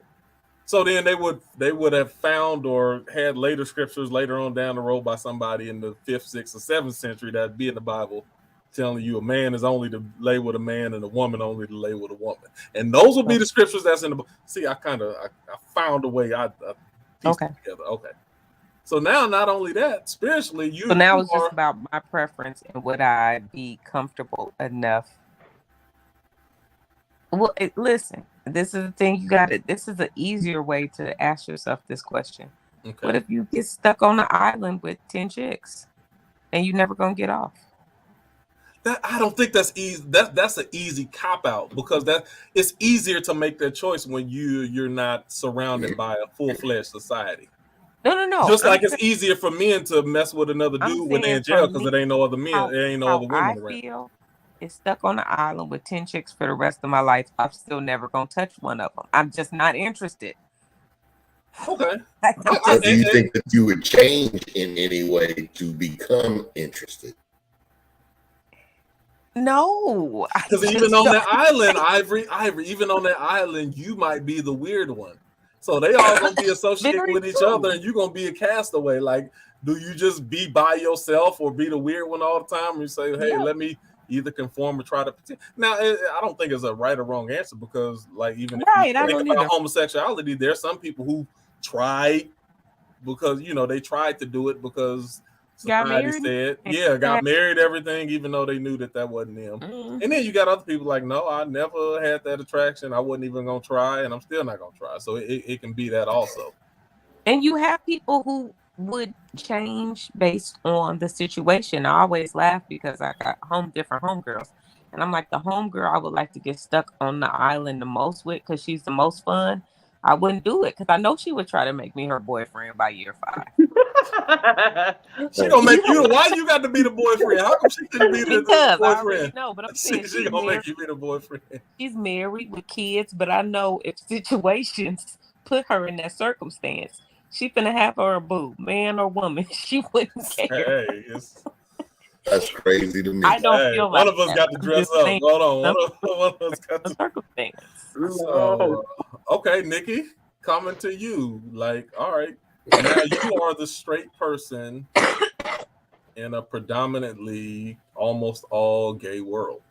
So then they would have found or had later scriptures later on down the road by somebody in the 5th, 6th, or 7th century that'd be in the Bible telling you a man is only to lay with a man and a woman only to lay with a woman. And those will be the scriptures that's in the book. See, I found a way. I pieced it together. Okay. So now, not only that, spiritually, So now it's just about my preference and would I be comfortable enough. Well, listen, this is the thing you got it. This is an easier way to ask yourself this question. Okay. What if you get stuck on the island with 10 chicks and you're never going to get off? I don't think that's easy. That's an easy cop out because it's easier to make that choice when you're not surrounded by a full-fledged society. No. Just like it's easier for men to mess with another dude when they're in jail because there ain't no other men, there ain't no other women around. I feel is stuck on the island with 10 chicks for the rest of my life. I'm still never gonna touch one of them. I'm just not interested. Okay. So do you think that you would change in any way to become interested? No. Because even on that island, Ivory, even on that island, you might be the weird one. So they all gonna be associated with each other, and you're gonna be a castaway. Like, do you just be by yourself or be the weird one all the time? And you say, hey, let me either conform or try to pretend. Now, I don't think it's a right or wrong answer because, like, even if you think about homosexuality, there are some people who tried because, they tried to do it because society said, got married, everything, even though they knew that wasn't them. Mm-hmm. And then you got other people like, no, I never had that attraction. I wasn't even going to try, and I'm still not going to try. So it can be that also. And you have people who would change based on the situation. I always laugh because I got different homegirls. And I'm like, the homegirl I would like to get stuck on the island the most with because she's the most fun. I wouldn't do it because I know she would try to make me her boyfriend by year 5. She gonna make you. Why you got to be the boyfriend? How come she couldn't be the boyfriend? No, but I'm saying she gonna make you be the boyfriend. She's married with kids, but I know if situations put her in that circumstance, she finna have her a boo, man or woman. She wouldn't care. Hey, that's crazy to me. I don't feel like one of us got to dress up. Hold on, one of us got to circumstance. So, okay, Nikki, coming to you. Like, all right, now you are the straight person in a predominantly almost all gay world.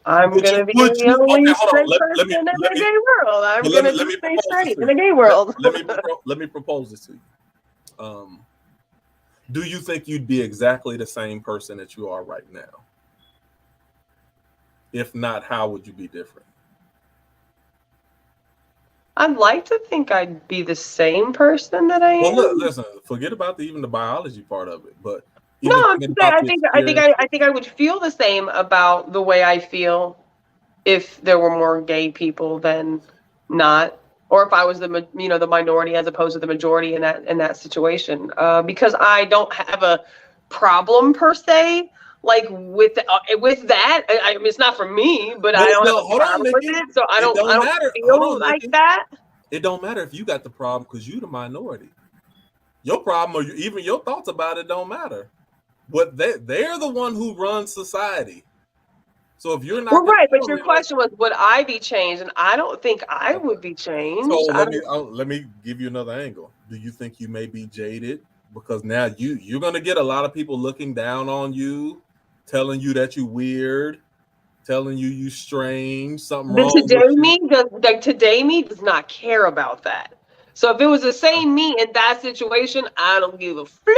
I'm going to be the only straight person in a gay world. I'm going to stay straight in a gay world. Let me propose this to you. Do you think you'd be exactly the same person that you are right now? If not, how would you be different? I'd like to think I'd be the same person that I am. Well, look, listen, forget about even the biology part of it, but no, I think I would feel the same about the way I feel if there were more gay people than not, or if I was the minority as opposed to the majority in that situation. Because I don't have a problem per se, like with that. I mean, it's not for me, but I don't have a problem with it, so I don't feel like that. It don't matter if you got the problem because you the minority. Your problem or even your thoughts about it don't matter. But they're the one who runs society. So if you're not right, but your question was, would I be changed? And I don't think I would be changed. So let me give you another angle. Do you think you may be jaded because now you're gonna get a lot of people looking down on you, telling you that you weird, telling you strange, something wrong. Today me does not care about that. So if it was the same me in that situation, I don't give a flip.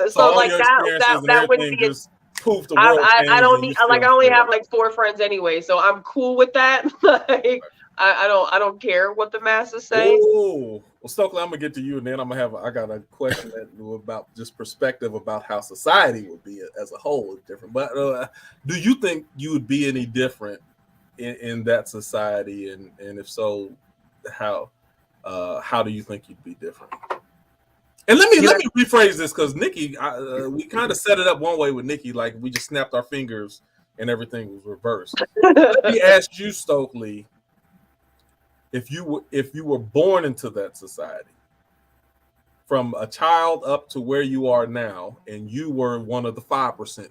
So like that wouldn't be poof. I don't need I only have like 4 friends anyway, so I'm cool with that. Like I don't care what the masses say. Oh, well, Stokely, I'm gonna get to you, and then I got a question about just perspective about how society would be as a whole different. But do you think you would be any different in that society, and if so, how do you think you'd be different? And let me rephrase this because Nikki, we kind of set it up one way with Nikki, like we just snapped our fingers and everything was reversed. Let me ask you, Stokely, if you were born into that society, from a child up to where you are now, and you were one of the 5%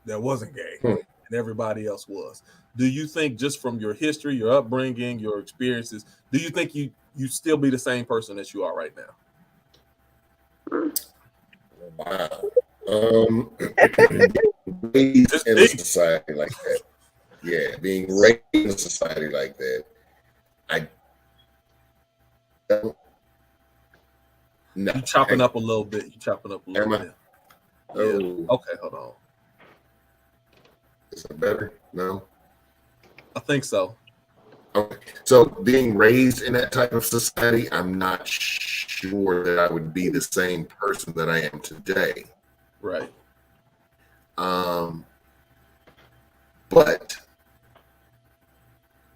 that wasn't gay, and everybody else was, do you think just from your history, your upbringing, your experiences, do you think you still be the same person that you are right now? Wow. Raised in a society like that. Yeah, being raised in a society like that. I don't. No. You chopping up a little bit. You chopping up a little bit. Oh. Yeah. Okay, hold on. Is it better? No. I think so. Okay. So being raised in that type of society, I'm not sure that I would be the same person that I am today. Right. But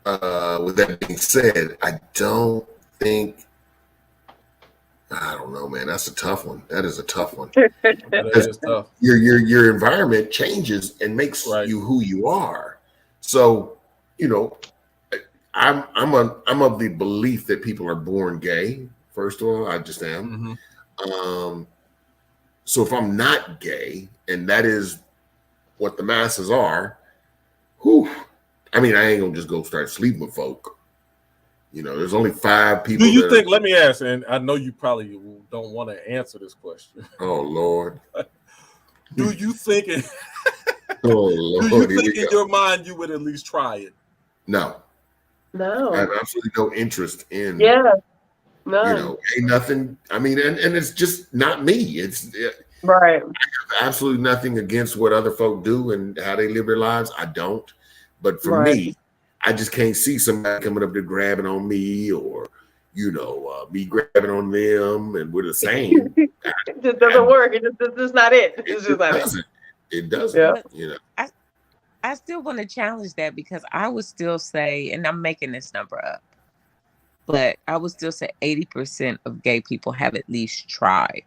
with that being said, I don't know, man. That's a tough one. That is a tough one. That is tough. Your environment changes and makes you who you are. So, you know, I'm of the belief that people are born gay. First of all, I just am. Mm-hmm. So if I'm not gay, and that is what the masses are, I mean, I ain't gonna just go start sleeping with folk. You know, there's only 5 people. Do you think? Let me ask, and I know you probably don't want to answer this question. Oh Lord. Do you think? Oh Lord. Do you think in your mind you would at least try it? No. I have absolutely no interest in. Yeah. No. You know, ain't nothing. I mean, and it's just not me. It's right. I have absolutely nothing against what other folk do and how they live their lives. I don't. But for me, I just can't see somebody coming up there grabbing on me, or me grabbing on them, and we're the same. It just doesn't work. It's just not it. It's just not it. It doesn't. Yeah. You know. I still want to challenge that, because I would still say, and I'm making this number up, but I would still say 80% of gay people have at least tried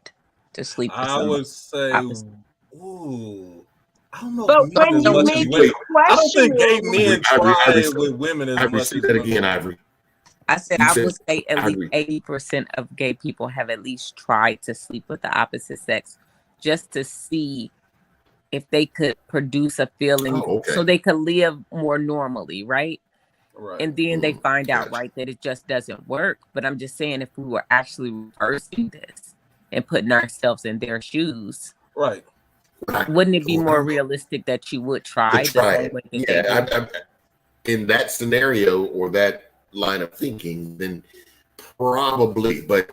to sleep with someone. I would say, ooh. I don't know. But when you make it I don't think gay men try with women as much. Say that again, Ivory. I said I would say at least 80% of gay people have at least tried to sleep with the opposite sex, just to see if they could produce a feeling, so they could live more normally, right? Right. And then they find out, right, that it just doesn't work. But I'm just saying, if we were actually reversing this and putting ourselves in their shoes, right, wouldn't it be more realistic that you would try? In that scenario or that line of thinking, then probably. But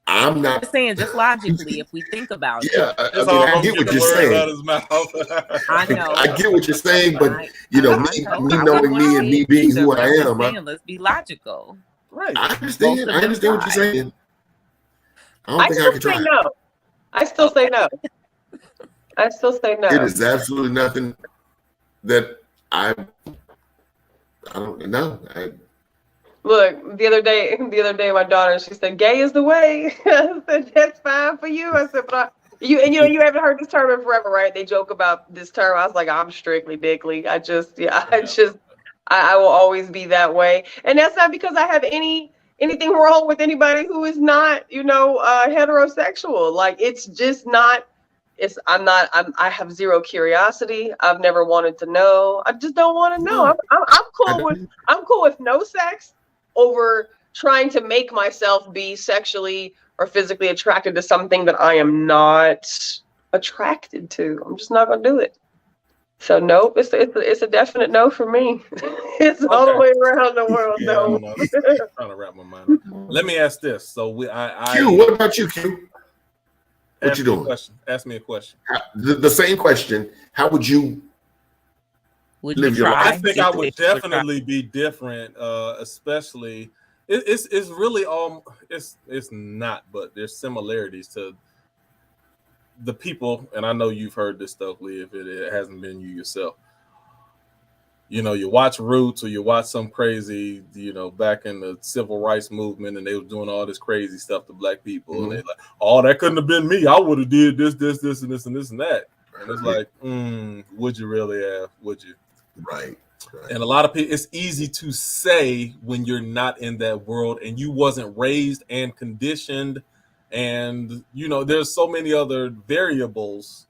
I'm not saying, just logically, if we think about it. I get what you're saying. I know. I get what you're saying, but me knowing me and me being who I am, let's be logical. Right. I understand what you're saying. I still say no. I still say no. It is absolutely nothing that I don't know. Look, the other day, my daughter, she said, "Gay is the way." I said, "That's fine for you." I said, "But you haven't heard this term in forever, right?" They joke about this term. I was like, "I'm strictly dickly. I will always be that way." And that's not because I have anything wrong with anybody who is not, heterosexual. Like, it's just not. I have zero curiosity. I've never wanted to know. I just don't want to know. I'm cool with no sex over trying to make myself be sexually or physically attracted to something that I am not attracted to. I'm just not gonna do it. So nope, it's a definite no for me. It's all the way around the world. No. I'm trying to wrap my mind around. Let me ask this. So Q, what about you, Q? What you doing? Ask me a question. The same question. How would you live your life? I think I would definitely be different, especially. It's really it's not, but there's similarities to the people, and I know you've heard this stuff, Lee, if it hasn't been you yourself. You watch Roots, or you watch some crazy, back in the civil rights movement, and they were doing all this crazy stuff to black people, and they're like, "Oh, that couldn't have been me. I would have did this, and this, and this, and that." And it's like, would you really have? Would you? Right. And a lot of people, it's easy to say when you're not in that world and you wasn't raised and conditioned, and there's so many other variables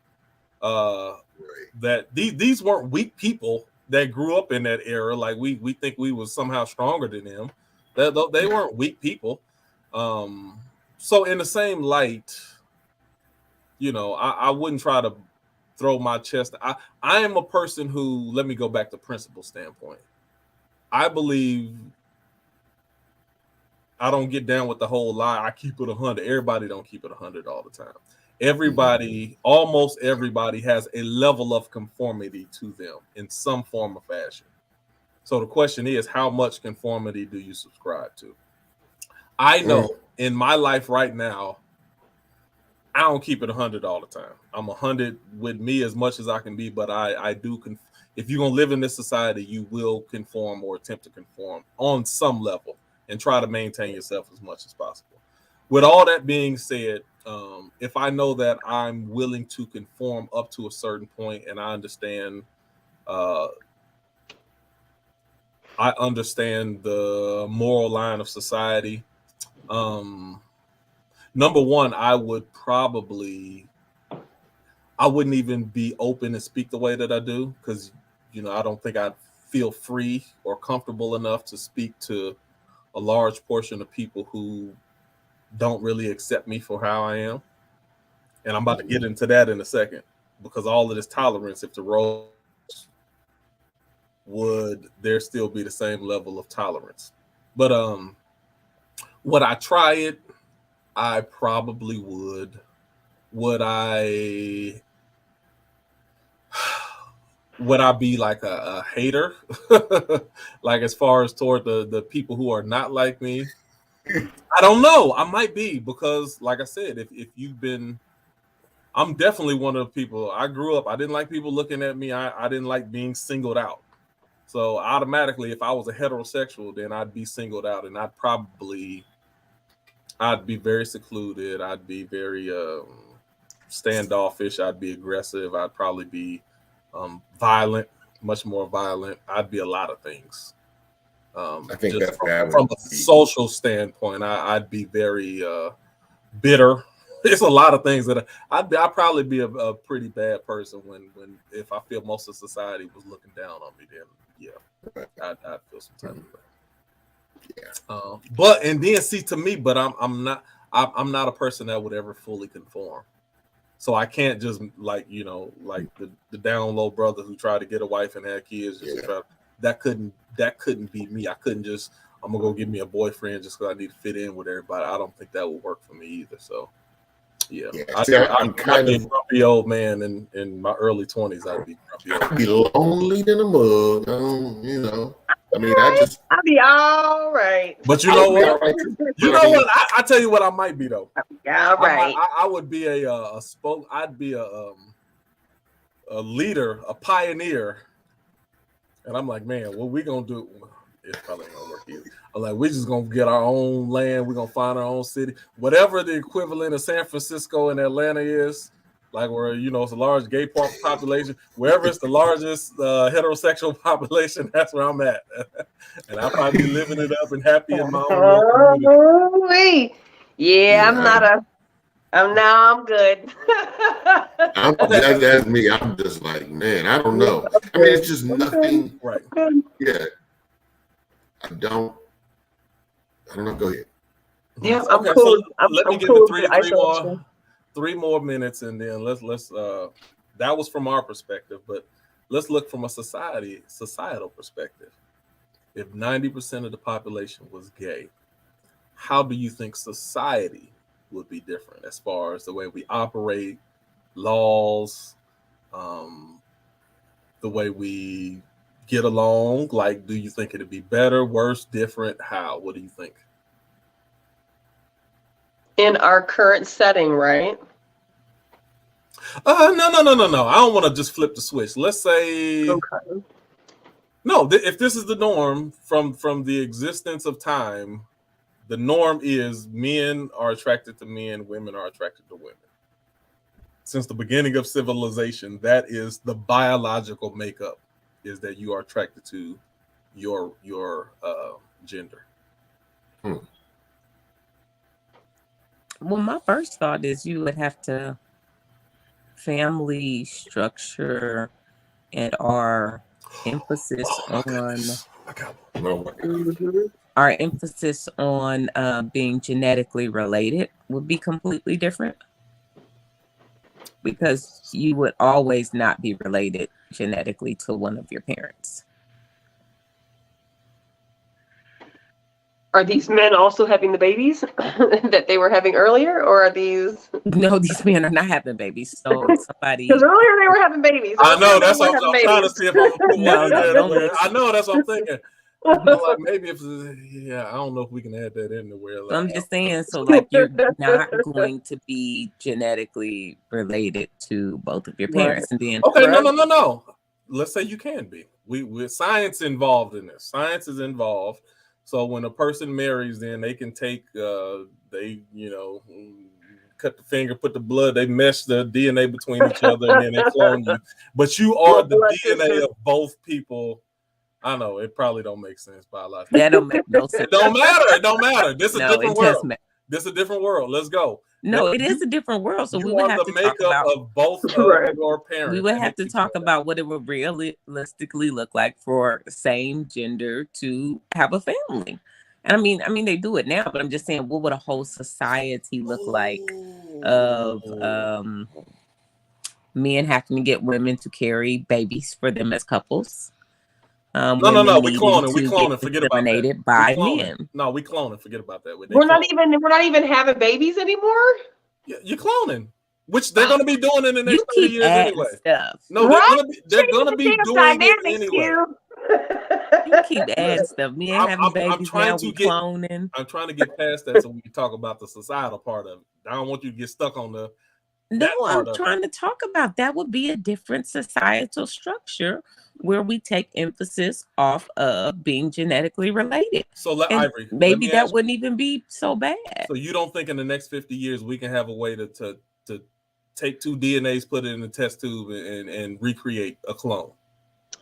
that these weren't weak people that grew up in that era. Like we think we was somehow stronger than them. They weren't weak people. So in the same light, I wouldn't try to throw my chest. I am a person who, let me go back to principle standpoint. I believe I don't get down with the whole lie. I keep it 100. Everybody don't keep it 100 all the time. Everybody, almost everybody, has a level of conformity to them in some form or fashion. So the question is, how much conformity do you subscribe to? I know in my life right now, I don't keep it 100 all the time. I'm 100 with me as much as I can be, but I do. If you're going to live in this society, you will conform or attempt to conform on some level and try to maintain yourself as much as possible. With all that being said, if I know that I'm willing to conform up to a certain point and I understand the moral line of society, number one, I wouldn't even be open and speak the way that I do, because I don't think I'd feel free or comfortable enough to speak to a large portion of people who don't really accept me for how I am. And I'm about to get into that in a second, because all of this tolerance, if the roles, would there still be the same level of tolerance? But would I try it? I probably would. Would I be like a hater? Like, as far as toward the people who are not like me? I don't know. I might be, because like I said, if you've been, I'm definitely one of the people. I grew up, I didn't like people looking at me. I didn't like being singled out. So automatically, if I was a heterosexual, then I'd be singled out, and I'd be very secluded. I'd be very standoffish. I'd be aggressive. I'd probably be violent, much more violent. I'd be a lot of things. I think just that's from a social standpoint, I'd be very bitter. There's a lot of things that I'd probably be a pretty bad person if I feel most of society was looking down on me. Then I'd feel some type of way. Yeah. But I'm not a person that would ever fully conform. So I can't just like the down low brother who tried to get a wife and had kids. That couldn't be me. I couldn't just, I'm gonna go get me a boyfriend just because I need to fit in with everybody. I don't think that would work for me either. So I'm kind of a grumpy old man in my early 20s. I'd be grumpy. I'd be lonely in a mug. I mean, I'll be all right. But you know what? I tell you what, I might be though. All right. I would be I'd be a leader, a pioneer. And I'm like, man, what we gonna do? It's probably not gonna work either. I'm like, we're just gonna get our own land. We're gonna find our own city, whatever the equivalent of San Francisco and Atlanta is. Like, where it's a large gay population, wherever it's the largest heterosexual population, that's where I'm at. And I'll probably be living it up and happy in my own community. I'm good. That's me. I'm just like, man, I don't know. I mean, it's just nothing. Right. Yeah. I don't know. Go ahead. Yeah, I'm cool. So let me give it three more minutes, and then let's that was from our perspective, but let's look from a societal perspective. If 90% of the population was gay, how do you think society would be different as far as the way we operate, laws, the way we get along? Like, do you think it'd be better, worse, different? How? What do you think? In our current setting, right? No. I don't want to just flip the switch. Let's say no. If this is the norm from the existence of time, the norm is men are attracted to men, women are attracted to women. Since the beginning of civilization, that is the biological makeup, is that you are attracted to your gender. Well, my first thought is you would have to family structure and our emphasis on being genetically related would be completely different. because you would always not be related genetically to one of your parents. Are these men also having the babies that they were having earlier, or are these? No, these men are not having babies. So somebody. Because earlier they were having babies. I know, that's what I'm trying to see if I'm. No, I know, that's what I'm thinking. I'm like, maybe if, I don't know if we can add that anywhere. So I'm just saying, so like you're not going to be genetically related to both of your parents, and then okay, no. Let's say you can be. With science involved in this. Science is involved. So when a person marries, then they can take they cut the finger, put the blood, they mesh the DNA between each other, and then they clone you. But you are the DNA of both people. I know it probably don't make sense biologically. That don't make no sense. It don't matter. This is a different world. This is a different world. Let's go. No, it is a different world. So we would have to talk about of both of your parents. We would have to talk about what it would realistically look like for same gender to have a family. And I mean they do it now, but I'm just saying, what would a whole society look like of men having to get women to carry babies for them as couples? No. We cloning. Forget about that. By men. No, we cloning. Forget about that. We're not even having babies anymore. Yeah, you're cloning, which they're going to be doing in the next 2 years anyway. Stuff. No, they're going to be doing it anyway. You keep adding stuff. Me and having babies now, we cloning. I'm trying to get past that so we can talk about the societal part of it. I don't want you to get stuck on the. No, I'm trying to talk about that would be a different societal structure where we take emphasis off of being genetically related. So, Ivory, maybe that wouldn't even be so bad. So you don't think in the next 50 years we can have a way to take two DNAs, put it in a test tube, and recreate a clone?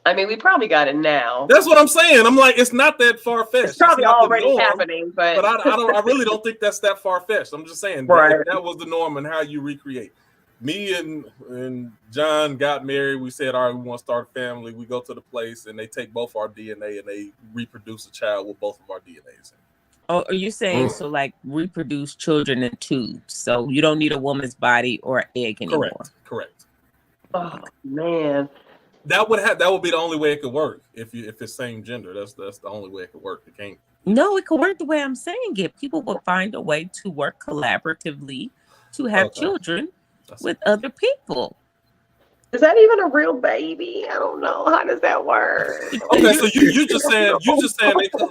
I mean, we probably got it now. That's what I'm saying. I'm like, it's not that far fetched. It's probably already happening, but I really don't think that's that far fetched. I'm just saying that was the norm and how you recreate. Me and John got married. We said, all right, we want to start a family. We go to the place and they take both our DNA and they reproduce a child with both of our DNAs. Oh, are you saying so like reproduce children in tubes? So you don't need a woman's body or egg anymore? Correct. Oh man. That would be the only way it could work if it's same gender. That's the only way it could work. It can't. No, it could work the way I'm saying it. People will find a way to work collaboratively to have children with other people. Is that even a real baby? I don't know. How does that work? Okay, so you just saying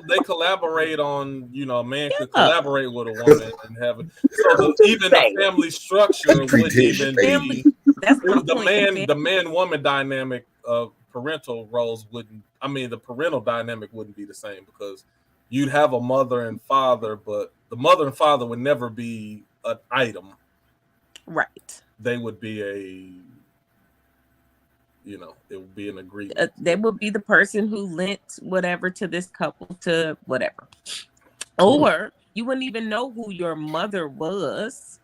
they collaborate on, a man could collaborate with a woman and have it. So even the family structure wouldn't even be the man-woman dynamic of parental roles the parental dynamic wouldn't be the same because you'd have a mother and father, but the mother and father would never be an item. Right. They would be it would be an agreement. They would be the person who lent whatever to this couple to whatever. Or you wouldn't even know who your mother was,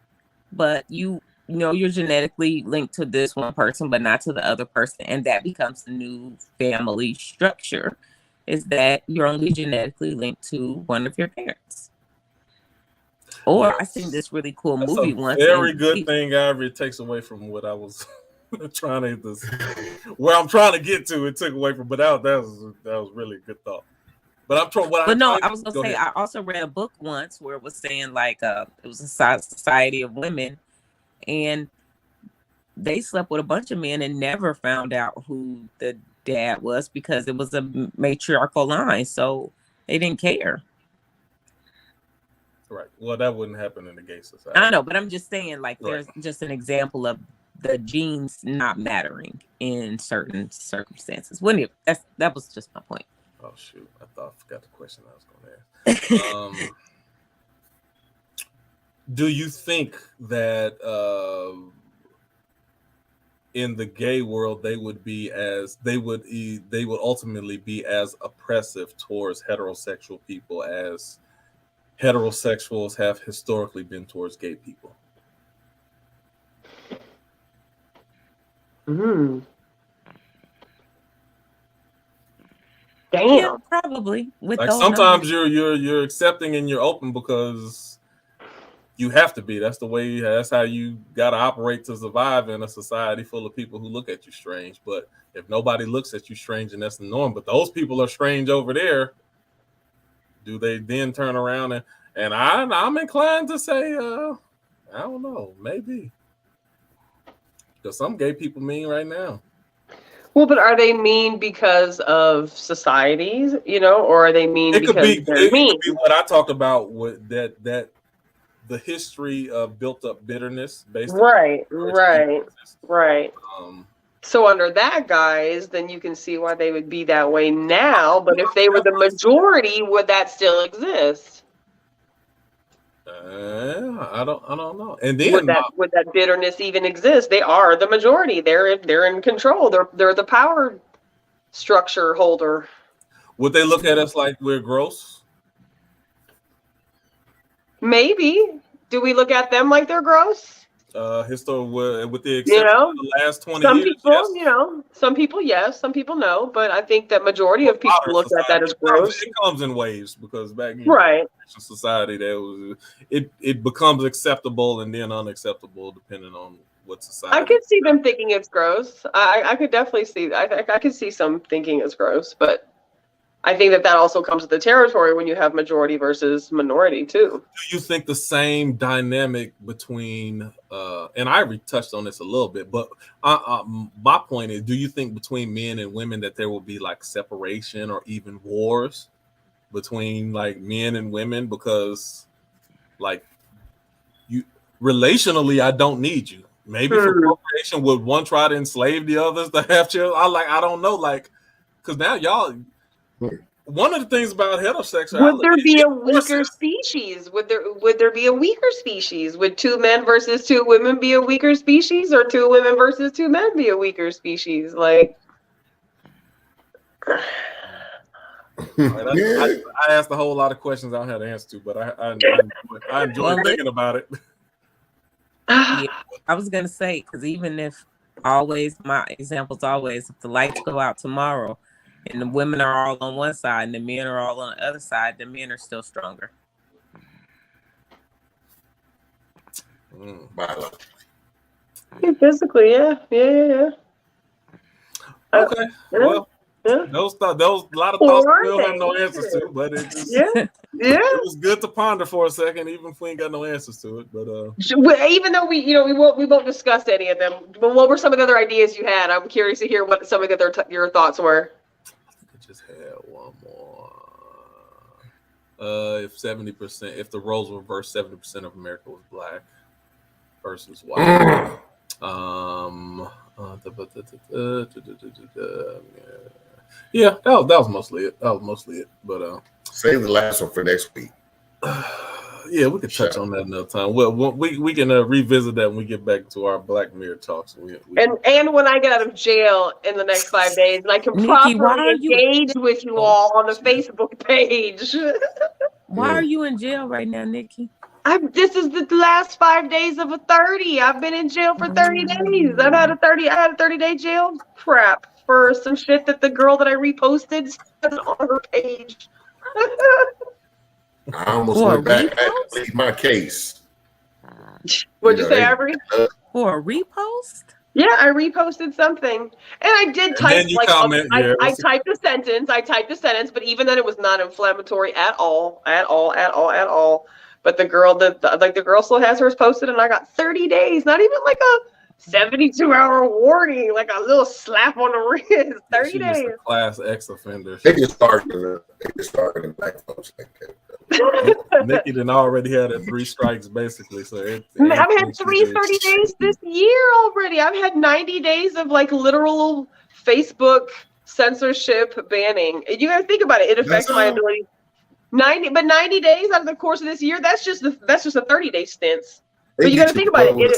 but you're genetically linked to this one person, but not to the other person. And that becomes the new family structure, is that you're only genetically linked to one of your parents. Or I seen this really cool movie once. Very good thing, Ivory. It takes away from what I was trying to where I'm trying to get to. It took away from, but that was really a good thought. But I was gonna say I also read a book once where it was saying like it was a society of women, and they slept with a bunch of men and never found out who the dad was because it was a matriarchal line, so they didn't care. Right. Well, that wouldn't happen in the gay society. I know, but I'm just saying, like, there's just an example of the genes not mattering in certain circumstances. That was just my point. Oh shoot! I forgot the question I was going to ask. Do you think that in the gay world they would ultimately be as oppressive towards heterosexual people as heterosexuals have historically been towards gay people? Damn. Yeah, probably. With like sometimes you're accepting and you're open because You have to be. That's the way. That's how you got to operate to survive in a society full of people who look at you strange. But if nobody looks at you strange, and that's the norm, but those people are strange over there, do they then turn around and I'm inclined to say, I don't know, maybe, because some gay people mean right now. Well, but are they mean because of societies, or are they mean because they're mean? It could be what I talked about with that the history of built up bitterness based right. on So under that guise, then you can see why they would be that way now. But if they were the majority, would that still exist? I don't know. And then would that bitterness even exist? They are the majority. They're in control. They're the power structure holder. Would they look at us like we're gross? Maybe. Do we look at them like they're gross? With the exception of the last 20 some years, people, yes. Some people, yes, some people, no. But I think that majority of people look at that as gross. It comes in waves because back in society, it becomes acceptable and then unacceptable depending on what society. I could see them thinking it's gross. I could definitely see. I could see some thinking it's gross, but I think that also comes with the territory when you have majority versus minority too. Do you think the same dynamic between, and I already touched on this a little bit, but my point is, do you think between men and women that there will be like separation or even wars between like men and women? Because like you relationally, I don't need you. Maybe for procreation, would one try to enslave the others to have children? I don't know, like, because now y'all. One of the things about heterosexuality, would there be a weaker species? Would there be a weaker species? Would 2 men versus 2 women be a weaker species, or 2 women versus 2 men be a weaker species? Like, I asked a whole lot of questions I don't have the answer to, but I enjoy thinking about it. Yeah, I was gonna say, because even if my example's always, if the lights go out tomorrow and the women are all on one side and the men are all on the other side, the men are still stronger. Physically, yeah. Okay. Well, those a lot of thoughts we don't have no answers to, but it just, it was good to ponder for a second, even if we ain't got no answers to it. But even though we won't discuss any of them. But what were some of the other ideas you had? I'm curious to hear what some of your thoughts were. I just had one more. If 70%, if the roles were reversed, 70% of America was black versus white. Yeah, that was mostly it. But save the last one for next week. Yeah, we could touch on that another time. Well, we can revisit that when we get back to our Black Mirror talks. And when I get out of jail in the next 5 days, and I can properly engage with you all on the Facebook page. Why are you in jail right now, Nikki? This is the last 5 days of a 30. I've been in jail for 30 days. I had a 30-day jail crap for some shit that the girl that I reposted said on her page. I almost went back to plead my case. What'd you say, Avery? For a repost? Yeah, I reposted something, and I did type I typed a sentence. But even then, it was not inflammatory at all. But the girl still has hers posted, and I got 30 days. Not even like a 72-hour warning, like a little slap on the wrist. 30 days. A class X offender. They just started in black folks like that. Nikki done already had 3 strikes basically. So I've had 30 days this year already. I've had 90 days of like literal Facebook censorship banning. And you got to think about it. It affects my ability. 90 days out of the course of this year. That's just a 30-day stint. But you got to think about it. It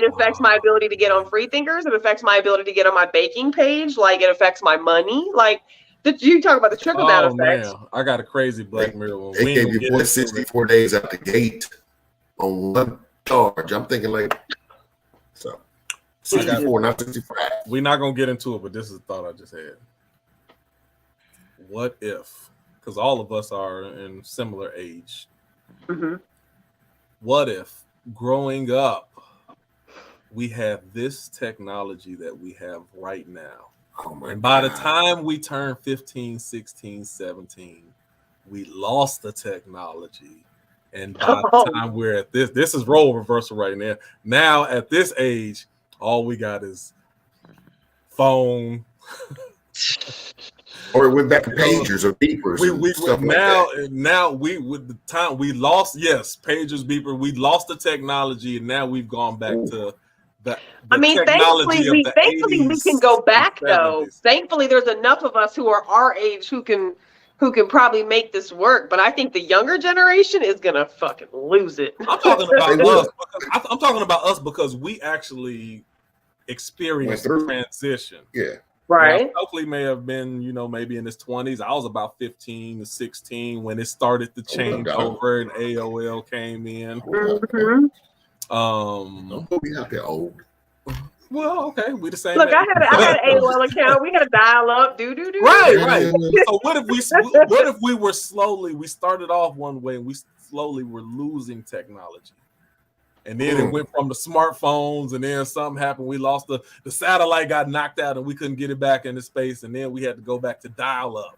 affects my ability to get on Freethinkers. It affects my ability to get on my baking page. Like, it affects my money. Like, you talk about the trickle down effect. Man, I got a crazy Black Mirror one. They gave you 64 days out the gate on one charge. I'm thinking like 64, not 65. We're not gonna get into it, but this is a thought I just had. What if? Because all of us are in similar age. Mm-hmm. what if growing up we have this technology that we have right now? Oh my And by God. the time we turn 15, 16, 17, we lost the technology. And by the time we're at this is role reversal right now. Now at this age, all we got is phone. Or it went back to pagers or beepers and stuff like that. Now we with the time we lost, yes, pagers, beeper. We lost the technology, and now we've gone back to the technology of the 80s, we can go back though. 70s. Thankfully, there's enough of us who are our age who can probably make this work. But I think the younger generation is gonna fucking lose it. I'm talking about us. I'm talking about us because we actually experienced the transition. Yeah. Right. Now, Stokely may have been, maybe in his 20s. I was about 15 to 16 when it started to change over and AOL came in. Mm-hmm. Don't put me out there old. Well, okay, we the same. Look, I had an AOL account. We got to dial up, do. Right. So what if we were slowly? We started off one way, and we slowly were losing technology. And then it went from the smartphones, and then something happened. We lost the satellite, got knocked out, and we couldn't get it back into space. And then we had to go back to dial-up.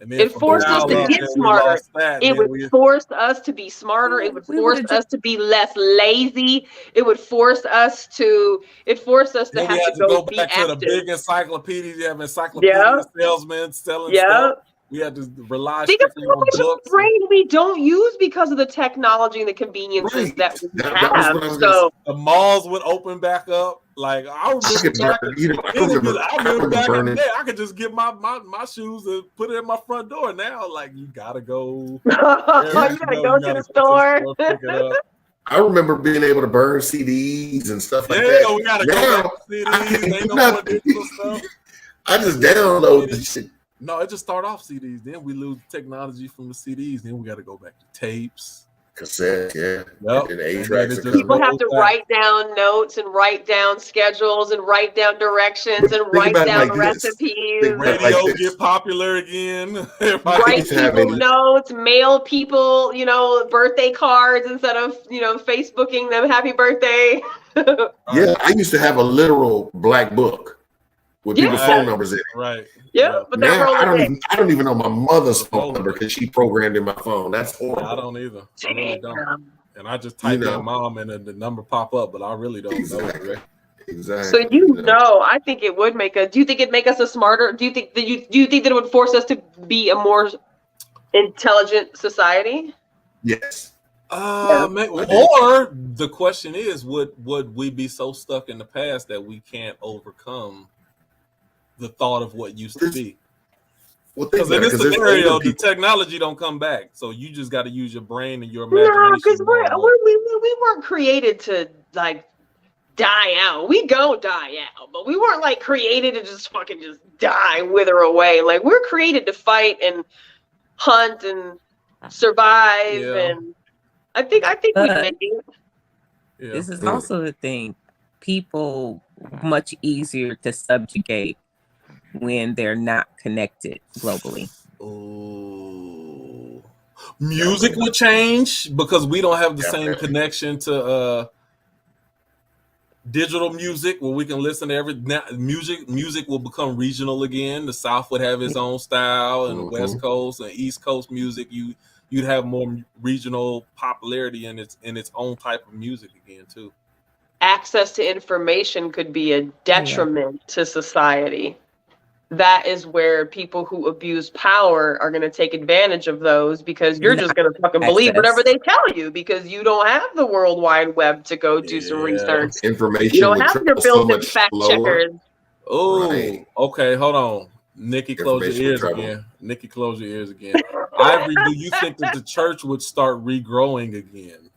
And then it forced us to get smarter. It would force us to be smarter. It would force us to be less lazy. It would force us to. It forced us to have to go back to the big encyclopedias. You have encyclopedia salesmen selling stuff. We had to rely strictly on books. Brain we don't use because of the technology and the conveniences that we have. So the malls would open back up. Like I remember back in the day, I could just get my shoes and put it at my front door. Now, like you gotta go. You gotta go to the store. Pick it up. I remember being able to burn CDs and stuff like that. Yeah, we gotta go back to CDs. Ain't no more digital stuff. I just download the shit. No, it just start off CDs. Then we lose technology from the CDs. Then we got to go back to tapes, cassettes. Yeah. Yep. And 8-tracks. People have to write down notes and write down schedules and write down directions and write down recipes. Radio get popular again. Write people notes, mail people, birthday cards instead of Facebooking them happy birthday. Yeah, I used to have a literal black book with people's phone numbers in it. Right. Yeah, but now I don't even know my mother's phone number because she programmed in my phone. That's horrible. I don't either. I really don't. And I just type in mom and then the number pop up, but I really don't know. Exactly. So I think it would make us. Do you think it'd make us a smarter? Do you think that it would force us to be a more intelligent society? Yes. Or the question is, would we be so stuck in the past that we can't overcome the thought of what used to be? Because in this scenario, the technology don't come back, so you just got to use your brain and your imagination. No, because we weren't created to like die out. We go die out, but we weren't like created to just fucking just die, wither away. Like we're created to fight and hunt and survive, and I think we make it. Yeah. This is also the thing. People much easier to subjugate when they're not connected globally. Oh, music will change because we don't have the same connection to digital music where we can listen to music will become regional again. The South would have its own style, and the West Coast and East Coast music, you'd have more regional popularity in its own type of music again too. Access to information could be a detriment to society. That is where people who abuse power are going to take advantage of those because you're just going to fucking believe whatever they tell you because you don't have the World Wide Web to go do some research. Information. You don't have your built-in fact checkers. Oh, okay. Hold on. Nikki, close your ears again. Nikki, close your ears again. Ivory, do you think that the church would start regrowing again?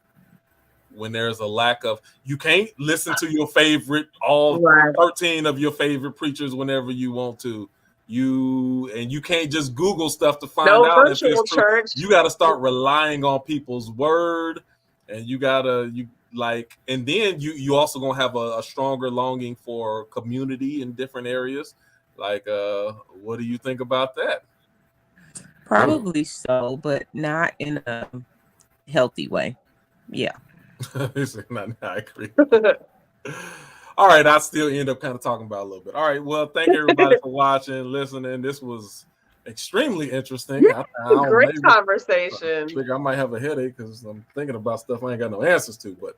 When there's a lack of, you can't listen to your favorite, 13 of your favorite preachers whenever you want to. You can't just Google stuff to find out if it's true. Church. You got to start relying on people's word, and and then you also gonna have a stronger longing for community in different areas. Like, what do you think about that? Probably so, but not in a healthy way. Yeah. I agree. All right, I still end up kind of talking about a little bit. All right, well, thank everybody for watching, listening. This was extremely interesting. Yeah, great conversation. I might have a headache because I'm thinking about stuff I ain't got no answers to. But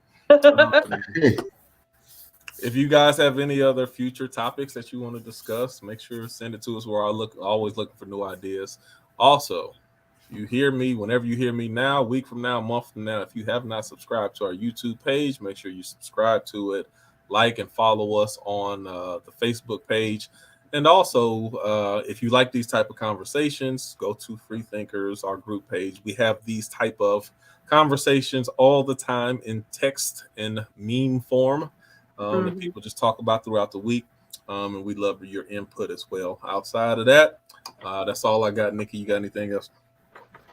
if you guys have any other future topics that you want to discuss, make sure to send it to us. We're always looking for new ideas. Also, you hear me whenever you hear me now, a week from now, a month from now. If you have not subscribed to our YouTube page, make sure you subscribe to it, like and follow us on the Facebook page. And also, if you like these type of conversations, go to Freethinkers, our group page. We have these type of conversations all the time in text and meme form that people just talk about throughout the week. And we'd love your input as well. Outside of that, that's all I got. Nikki, you got anything else?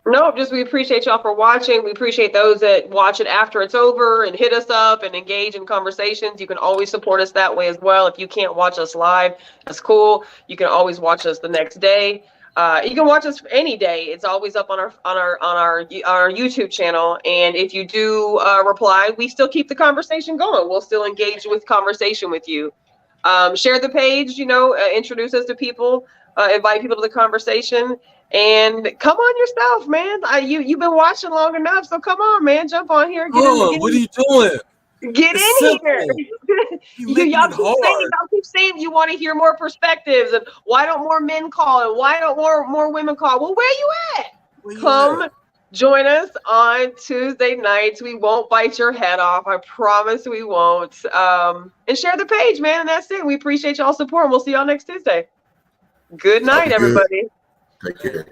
No, just we appreciate y'all for watching. We appreciate those that watch it after it's over and hit us up and engage in conversations. You can always support us that way as well. If you can't watch us live, that's cool. You can always watch us the next day. You can watch us any day. It's always up on our YouTube channel. And if you do reply, we still keep the conversation going. We'll still engage with conversation with you. Share the page. Introduce us to people. Invite people to the conversation. And come on yourself, man. You've been watching long enough, so come on, man. Jump on here. What are you doing? Get in here. Y'all keep saying you want to hear more perspectives, and why don't more men call, and why don't more women call? Well, where you at? Come join us on Tuesday nights. We won't bite your head off. I promise we won't. And share the page, man. And that's it. We appreciate y'all support. And we'll see y'all next Tuesday. Good night, everybody. Take care.